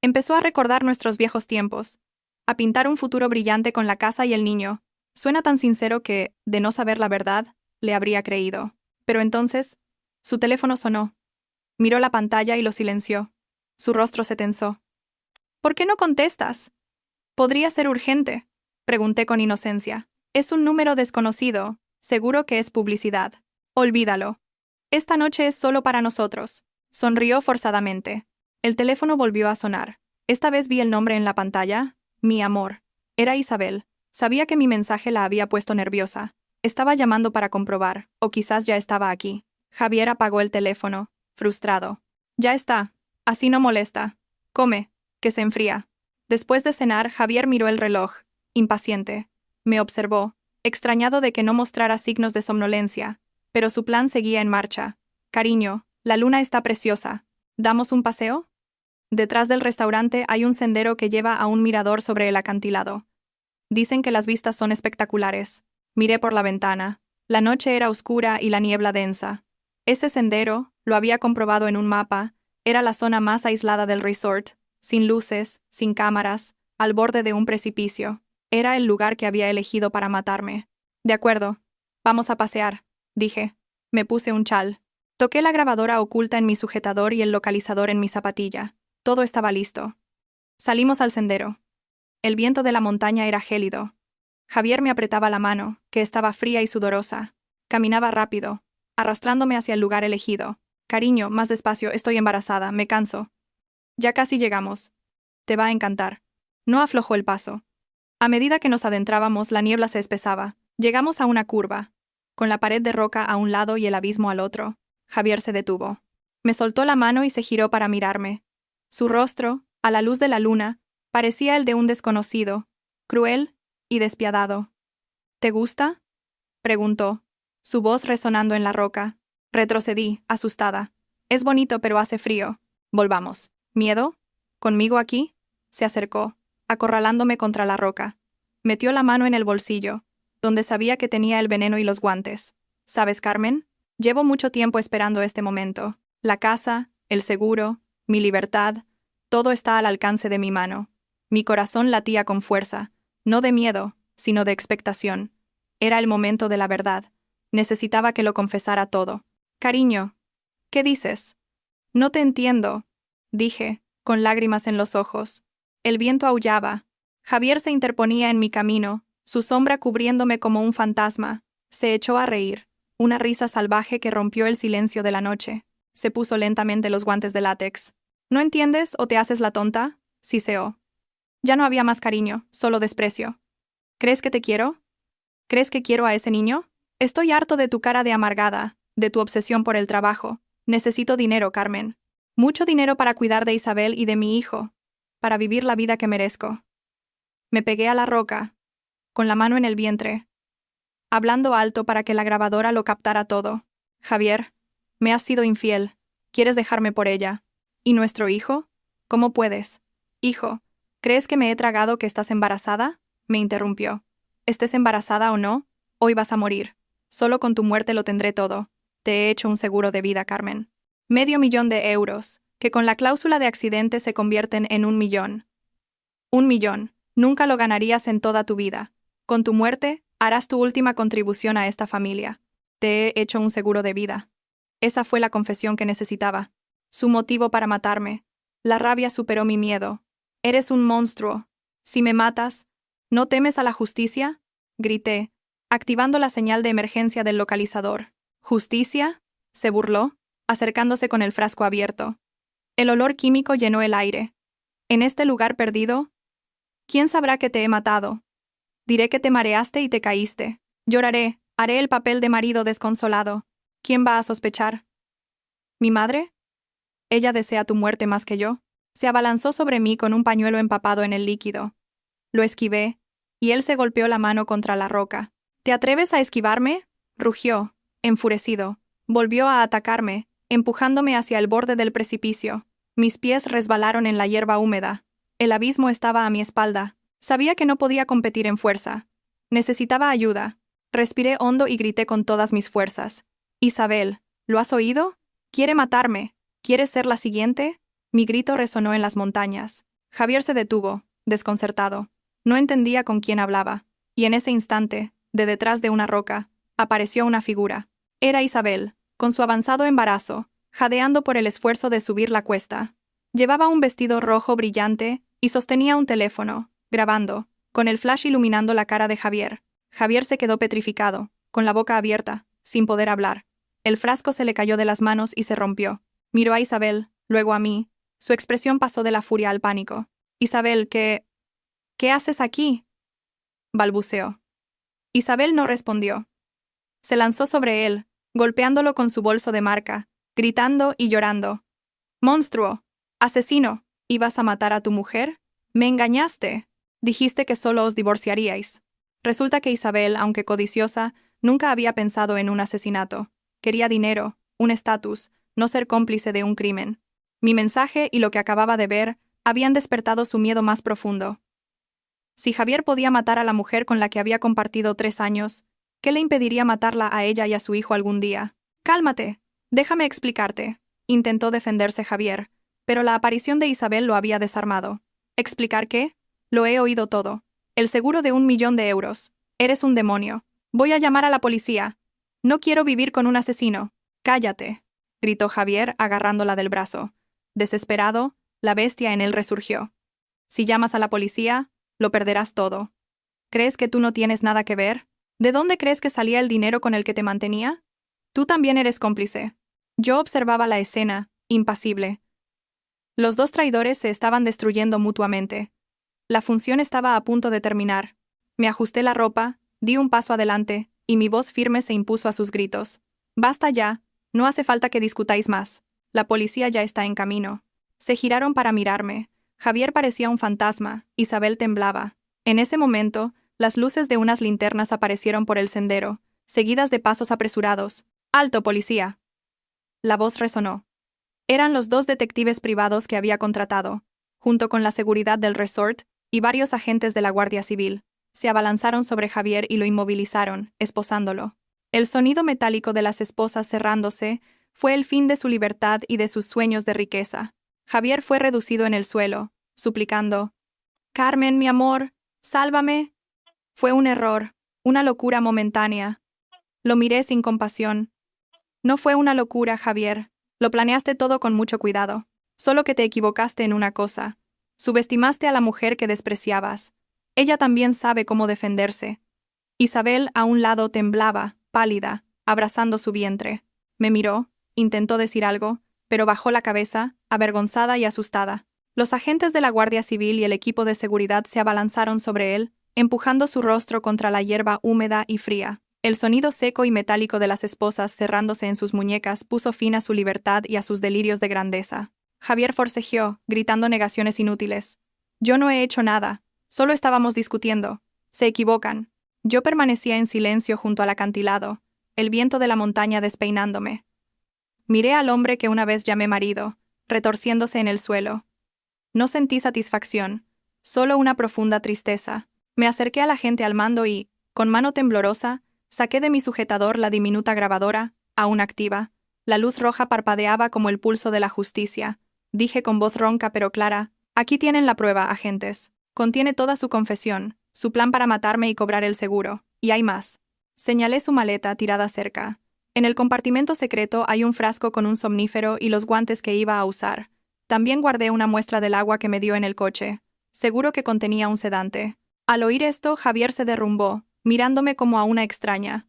Empezó a recordar nuestros viejos tiempos, a pintar un futuro brillante con la casa y el niño. Suena tan sincero que, de no saber la verdad, le habría creído. Pero entonces, su teléfono sonó. Miró la pantalla y lo silenció. Su rostro se tensó. ¿Por qué no contestas? Podría ser urgente, pregunté con inocencia. Es un número desconocido, seguro que es publicidad. Olvídalo. Esta noche es solo para nosotros. Sonrió forzadamente. El teléfono volvió a sonar. Esta vez vi el nombre en la pantalla. Mi amor. Era Isabel. Sabía que mi mensaje la había puesto nerviosa. Estaba llamando para comprobar, o quizás ya estaba aquí. Javier apagó el teléfono, frustrado. Ya está. Así no molesta. Come, que se enfría. Después de cenar, Javier miró el reloj, impaciente. Me observó, extrañado de que no mostrara signos de somnolencia, pero su plan seguía en marcha. Cariño, la luna está preciosa. ¿Damos un paseo? Detrás del restaurante hay un sendero que lleva a un mirador sobre el acantilado. Dicen que las vistas son espectaculares. Miré por la ventana. La noche era oscura y la niebla densa. Ese sendero, lo había comprobado en un mapa, era la zona más aislada del resort, sin luces, sin cámaras, al borde de un precipicio. Era el lugar que había elegido para matarme. De acuerdo. Vamos a pasear, dije. Me puse un chal. Toqué la grabadora oculta en mi sujetador y el localizador en mi zapatilla. Todo estaba listo. Salimos al sendero. El viento de la montaña era gélido. Javier me apretaba la mano, que estaba fría y sudorosa. Caminaba rápido, arrastrándome hacia el lugar elegido. Cariño, más despacio, estoy embarazada, me canso. Ya casi llegamos. Te va a encantar. No aflojó el paso. A medida que nos adentrábamos, la niebla se espesaba. Llegamos a una curva, con la pared de roca a un lado y el abismo al otro. Javier se detuvo. Me soltó la mano y se giró para mirarme. Su rostro, A la luz de la luna, parecía el de un desconocido, cruel y despiadado. ¿Te gusta?, preguntó, su voz resonando en la roca. Retrocedí, asustada. Es bonito, pero hace frío. Volvamos. ¿Miedo? ¿Conmigo aquí? Se acercó, acorralándome contra la roca. Metió la mano en el bolsillo, donde sabía que tenía el veneno y los guantes. ¿Sabes, Carmen? Llevo mucho tiempo esperando este momento. La casa, el seguro, mi libertad, todo está al alcance de mi mano. Mi corazón latía con fuerza, no de miedo, sino de expectación. Era el momento de la verdad. Necesitaba que lo confesara todo. Cariño, ¿qué dices? No te entiendo, dije, con lágrimas en los ojos. El viento aullaba. Javier se interponía en mi camino, su sombra cubriéndome como un fantasma. Se echó a reír, una risa salvaje que rompió el silencio de la noche. Se puso lentamente los guantes de látex. ¿No entiendes o te haces la tonta?, siseó. Ya no había más cariño, solo desprecio. ¿Crees que te quiero? ¿Crees que quiero a ese niño? Estoy harto de tu cara de amargada, de tu obsesión por el trabajo. Necesito dinero, Carmen. Mucho dinero para cuidar de Isabel y de mi hijo, para vivir la vida que merezco. Me pegué a la roca, con la mano en el vientre, hablando alto para que la grabadora lo captara todo. Javier, me has sido infiel. ¿Quieres dejarme por ella? ¿Y nuestro hijo? ¿Cómo puedes? Hijo, ¿crees que me he tragado que estás embarazada? Me interrumpió. Estés embarazada o no, hoy vas a morir. Solo con tu muerte lo tendré todo. Te he hecho un seguro de vida, Carmen. $500,000, que con la cláusula de accidente se convierten en 1 millón. 1 millón. Nunca lo ganarías en toda tu vida. Con tu muerte, harás tu última contribución a esta familia. Te he hecho un seguro de vida. Esa fue la confesión que necesitaba. Su motivo para matarme. La rabia superó mi miedo. Eres un monstruo. Si me matas, ¿no temes a la justicia?, grité, activando la señal de emergencia del localizador. ¿Justicia?, se burló, acercándose con el frasco abierto. El olor químico llenó el aire. En este lugar perdido, ¿quién sabrá que te he matado? Diré que te mareaste y te caíste. Lloraré, haré el papel de marido desconsolado. ¿Quién va a sospechar? ¿Mi madre? Ella desea tu muerte más que yo. Se abalanzó sobre mí con un pañuelo empapado en el líquido. Lo esquivé, y él se golpeó la mano contra la roca. ¿Te atreves a esquivarme?, rugió, enfurecido. Volvió a atacarme, empujándome hacia el borde del precipicio. Mis pies resbalaron en la hierba húmeda. El abismo estaba a mi espalda. Sabía que no podía competir en fuerza. Necesitaba ayuda. Respiré hondo y grité con todas mis fuerzas. Isabel, ¿lo has oído? Quiere matarme. ¿Quieres ser la siguiente? Mi grito resonó en las montañas. Javier se detuvo, desconcertado. No entendía con quién hablaba. Y en ese instante, de detrás de una roca, apareció una figura. Era Isabel, con su avanzado embarazo, jadeando por el esfuerzo de subir la cuesta. Llevaba un vestido rojo brillante y sostenía un teléfono, grabando, con el flash iluminando la cara de Javier. Javier se quedó petrificado, con la boca abierta, sin poder hablar. El frasco se le cayó de las manos y se rompió. Miró a Isabel, luego a mí. Su expresión pasó de la furia al pánico. Isabel, ¿qué haces aquí?, balbuceó. Isabel no respondió. Se lanzó sobre él, golpeándolo con su bolso de marca, gritando y llorando. «¡Monstruo! ¡Asesino! ¿Ibas a matar a tu mujer? ¡Me engañaste! Dijiste que solo os divorciaríais». Resulta que Isabel, aunque codiciosa, nunca había pensado en un asesinato. Quería dinero, un estatus, no ser cómplice de un crimen. Mi mensaje y lo que acababa de ver habían despertado su miedo más profundo. Si Javier podía matar a la mujer con la que había compartido 3 años, ¿qué le impediría matarla a ella y a su hijo algún día? «Cálmate, déjame explicarte», intentó defenderse Javier, pero la aparición de Isabel lo había desarmado. ¿Explicar qué? Lo he oído todo. El seguro de $1 millón. Eres un demonio. Voy a llamar a la policía. No quiero vivir con un asesino. Cállate, gritó Javier agarrándola del brazo. Desesperado, la bestia en él resurgió. Si llamas a la policía, lo perderás todo. ¿Crees que tú no tienes nada que ver? ¿De dónde crees que salía el dinero con el que te mantenía? Tú también eres cómplice. Yo observaba la escena, impasible. Los dos traidores se estaban destruyendo mutuamente. La función estaba a punto de terminar. Me ajusté la ropa, di un paso adelante, y mi voz firme se impuso a sus gritos. «Basta ya, no hace falta que discutáis más. La policía ya está en camino». Se giraron para mirarme, Javier parecía un fantasma, Isabel temblaba. En ese momento, las luces de unas linternas aparecieron por el sendero, seguidas de pasos apresurados. ¡Alto, policía! La voz resonó. Eran los 2 detectives privados que había contratado, junto con la seguridad del resort y varios agentes de la Guardia Civil. Se abalanzaron sobre Javier y lo inmovilizaron, esposándolo. El sonido metálico de las esposas cerrándose fue el fin de su libertad y de sus sueños de riqueza. Javier fue reducido en el suelo, suplicando: «Carmen, mi amor, sálvame». Fue un error, una locura momentánea. Lo miré sin compasión. No fue una locura, Javier. Lo planeaste todo con mucho cuidado. Solo que te equivocaste en una cosa. Subestimaste a la mujer que despreciabas. Ella también sabe cómo defenderse. Isabel, a un lado, temblaba, pálida, abrazando su vientre. Me miró, intentó decir algo, pero bajó la cabeza, avergonzada y asustada. Los agentes de la Guardia Civil y el equipo de seguridad se abalanzaron sobre él, empujando su rostro contra la hierba húmeda y fría. El sonido seco y metálico de las esposas cerrándose en sus muñecas puso fin a su libertad y a sus delirios de grandeza. Javier forcejeó, gritando negaciones inútiles. «Yo no he hecho nada. Solo estábamos discutiendo. Se equivocan». Yo permanecía en silencio junto al acantilado, el viento de la montaña despeinándome. Miré al hombre que una vez llamé marido, retorciéndose en el suelo. No sentí satisfacción, solo una profunda tristeza. Me acerqué a la gente al mando y, con mano temblorosa, saqué de mi sujetador la diminuta grabadora, aún activa. La luz roja parpadeaba como el pulso de la justicia. Dije con voz ronca pero clara: «Aquí tienen la prueba, agentes. Contiene toda su confesión, su plan para matarme y cobrar el seguro. Y hay más». Señalé su maleta tirada cerca. En el compartimento secreto hay un frasco con un somnífero y los guantes que iba a usar. También guardé una muestra del agua que me dio en el coche. Seguro que contenía un sedante. Al oír esto, Javier se derrumbó, mirándome como a una extraña.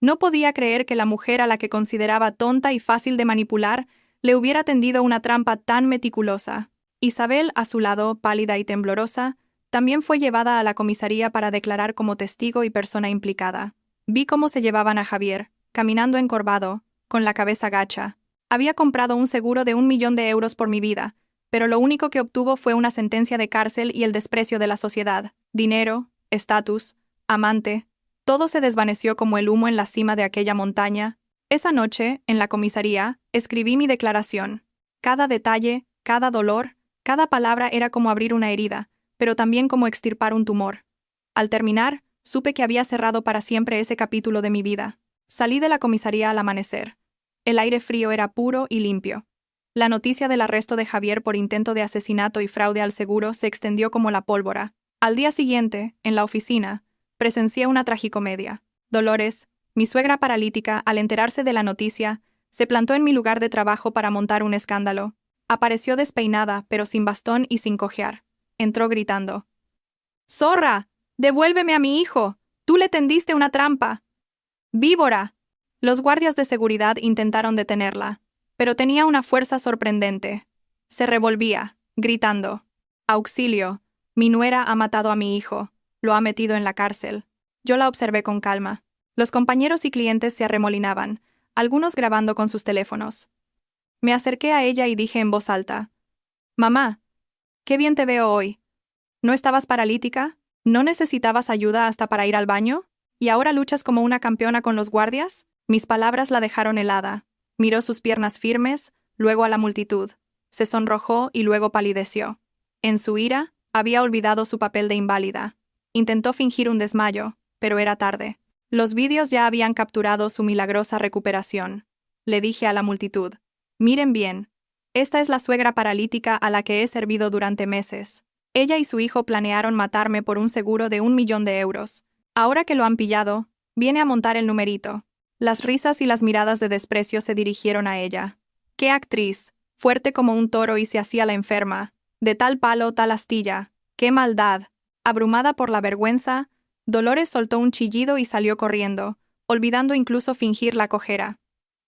No podía creer que la mujer a la que consideraba tonta y fácil de manipular le hubiera tendido una trampa tan meticulosa. Isabel, a su lado, pálida y temblorosa, también fue llevada a la comisaría para declarar como testigo y persona implicada. Vi cómo se llevaban a Javier, caminando encorvado, con la cabeza gacha. Había comprado un seguro de 1.000.000 de euros por mi vida, pero lo único que obtuvo fue una sentencia de cárcel y el desprecio de la sociedad. Dinero, estatus, amante, todo se desvaneció como el humo en la cima de aquella montaña. Esa noche, en la comisaría, escribí mi declaración. Cada detalle, cada dolor, cada palabra era como abrir una herida, pero también como extirpar un tumor. Al terminar, supe que había cerrado para siempre ese capítulo de mi vida. Salí de la comisaría al amanecer. El aire frío era puro y limpio. La noticia del arresto de Javier por intento de asesinato y fraude al seguro se extendió como la pólvora. Al día siguiente, en la oficina, presencié una tragicomedia. Dolores, mi suegra paralítica, al enterarse de la noticia, se plantó en mi lugar de trabajo para montar un escándalo. Apareció despeinada, pero sin bastón y sin cojear. Entró gritando: «¡Zorra! ¡Devuélveme a mi hijo! ¡Tú le tendiste una trampa!» «¡Víbora!». Los guardias de seguridad intentaron detenerla, pero tenía una fuerza sorprendente. Se revolvía, gritando: «¡Auxilio! Mi nuera ha matado a mi hijo. Lo ha metido en la cárcel». Yo la observé con calma. Los compañeros y clientes se arremolinaban, algunos grabando con sus teléfonos. Me acerqué a ella y dije en voz alta: «Mamá, qué bien te veo hoy. ¿No estabas paralítica? ¿No necesitabas ayuda hasta para ir al baño? ¿Y ahora luchas como una campeona con los guardias?». Mis palabras la dejaron helada. Miró sus piernas firmes, luego a la multitud. Se sonrojó y luego palideció. En su ira, había olvidado su papel de inválida. Intentó fingir un desmayo, pero era tarde. Los vídeos ya habían capturado su milagrosa recuperación. Le dije a la multitud: «Miren bien. Esta es la suegra paralítica a la que he servido durante meses. Ella y su hijo planearon matarme por un seguro de 1.000.000 de euros. Ahora que lo han pillado, viene a montar el numerito». Las risas y las miradas de desprecio se dirigieron a ella. ¡Qué actriz! Fuerte como un toro y se hacía la enferma. De tal palo, tal astilla. ¡Qué maldad! Abrumada por la vergüenza, Dolores soltó un chillido y salió corriendo, olvidando incluso fingir la cojera.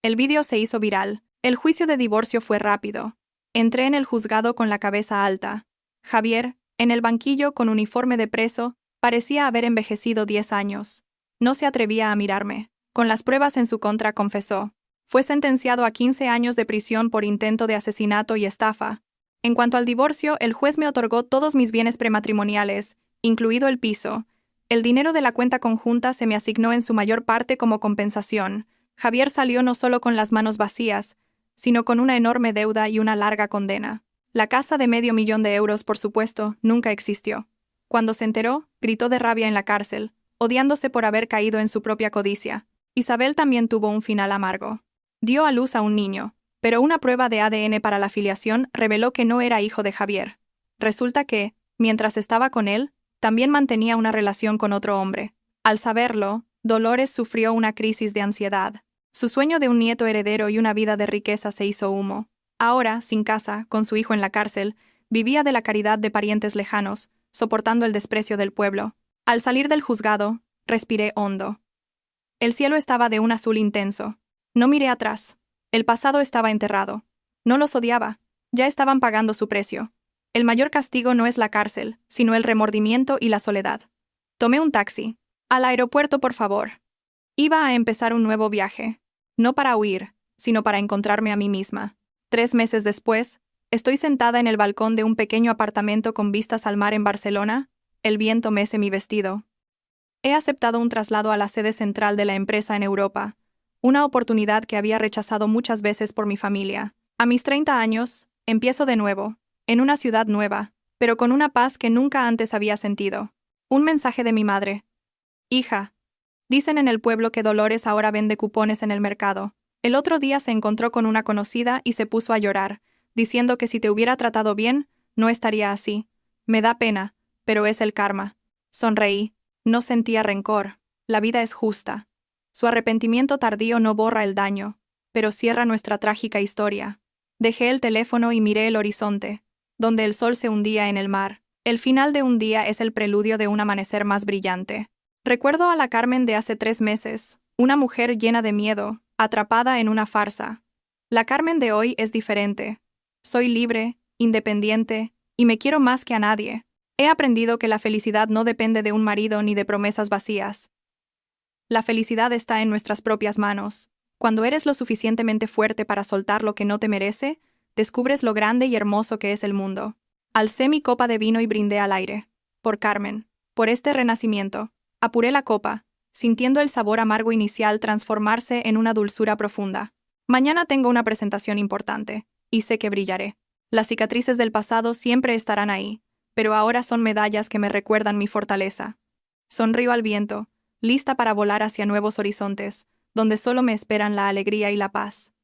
El vídeo se hizo viral. El juicio de divorcio fue rápido. Entré en el juzgado con la cabeza alta. Javier, en el banquillo con uniforme de preso, parecía haber envejecido 10 años. No se atrevía a mirarme. Con las pruebas en su contra, confesó. Fue sentenciado a 15 años de prisión por intento de asesinato y estafa. En cuanto al divorcio, el juez me otorgó todos mis bienes prematrimoniales, incluido el piso. El dinero de la cuenta conjunta se me asignó en su mayor parte como compensación. Javier salió no solo con las manos vacías, sino con una enorme deuda y una larga condena. La casa de $500,000, por supuesto, nunca existió. Cuando se enteró, gritó de rabia en la cárcel, odiándose por haber caído en su propia codicia. Isabel también tuvo un final amargo. Dio a luz a un niño, pero una prueba de ADN para la filiación reveló que no era hijo de Javier. Resulta que, mientras estaba con él, también mantenía una relación con otro hombre. Al saberlo, Dolores sufrió una crisis de ansiedad. Su sueño de un nieto heredero y una vida de riqueza se hizo humo. Ahora, sin casa, con su hijo en la cárcel, vivía de la caridad de parientes lejanos, soportando el desprecio del pueblo. Al salir del juzgado, respiré hondo. El cielo estaba de un azul intenso. No miré atrás. El pasado estaba enterrado. No los odiaba. Ya estaban pagando su precio. El mayor castigo no es la cárcel, sino el remordimiento y la soledad. Tomé un taxi. Al aeropuerto, por favor. Iba a empezar un nuevo viaje. No para huir, sino para encontrarme a mí misma. 3 meses después, estoy sentada en el balcón de un pequeño apartamento con vistas al mar en Barcelona. El viento mece mi vestido. He aceptado un traslado a la sede central de la empresa en Europa, una oportunidad que había rechazado muchas veces por mi familia. A mis 30 años, empiezo de nuevo, en una ciudad nueva, pero con una paz que nunca antes había sentido. Un mensaje de mi madre. Hija, dicen en el pueblo que Dolores ahora vende cupones en el mercado. El otro día se encontró con una conocida y se puso a llorar, diciendo que si te hubiera tratado bien, no estaría así. Me da pena, pero es el karma. Sonreí. No sentía rencor. La vida es justa. Su arrepentimiento tardío no borra el daño, pero cierra nuestra trágica historia. Dejé el teléfono y miré el horizonte, donde el sol se hundía en el mar. El final de un día es el preludio de un amanecer más brillante. Recuerdo a la Carmen de hace 3 meses, una mujer llena de miedo, atrapada en una farsa. La Carmen de hoy es diferente. Soy libre, independiente, y me quiero más que a nadie. He aprendido que la felicidad no depende de un marido ni de promesas vacías. La felicidad está en nuestras propias manos. Cuando eres lo suficientemente fuerte para soltar lo que no te merece, descubres lo grande y hermoso que es el mundo. Alcé mi copa de vino y brindé al aire. Por Carmen, por este renacimiento. Apuré la copa, sintiendo el sabor amargo inicial transformarse en una dulzura profunda. Mañana tengo una presentación importante, y sé que brillaré. Las cicatrices del pasado siempre estarán ahí, pero ahora son medallas que me recuerdan mi fortaleza. Sonrío al viento, lista para volar hacia nuevos horizontes, donde solo me esperan la alegría y la paz.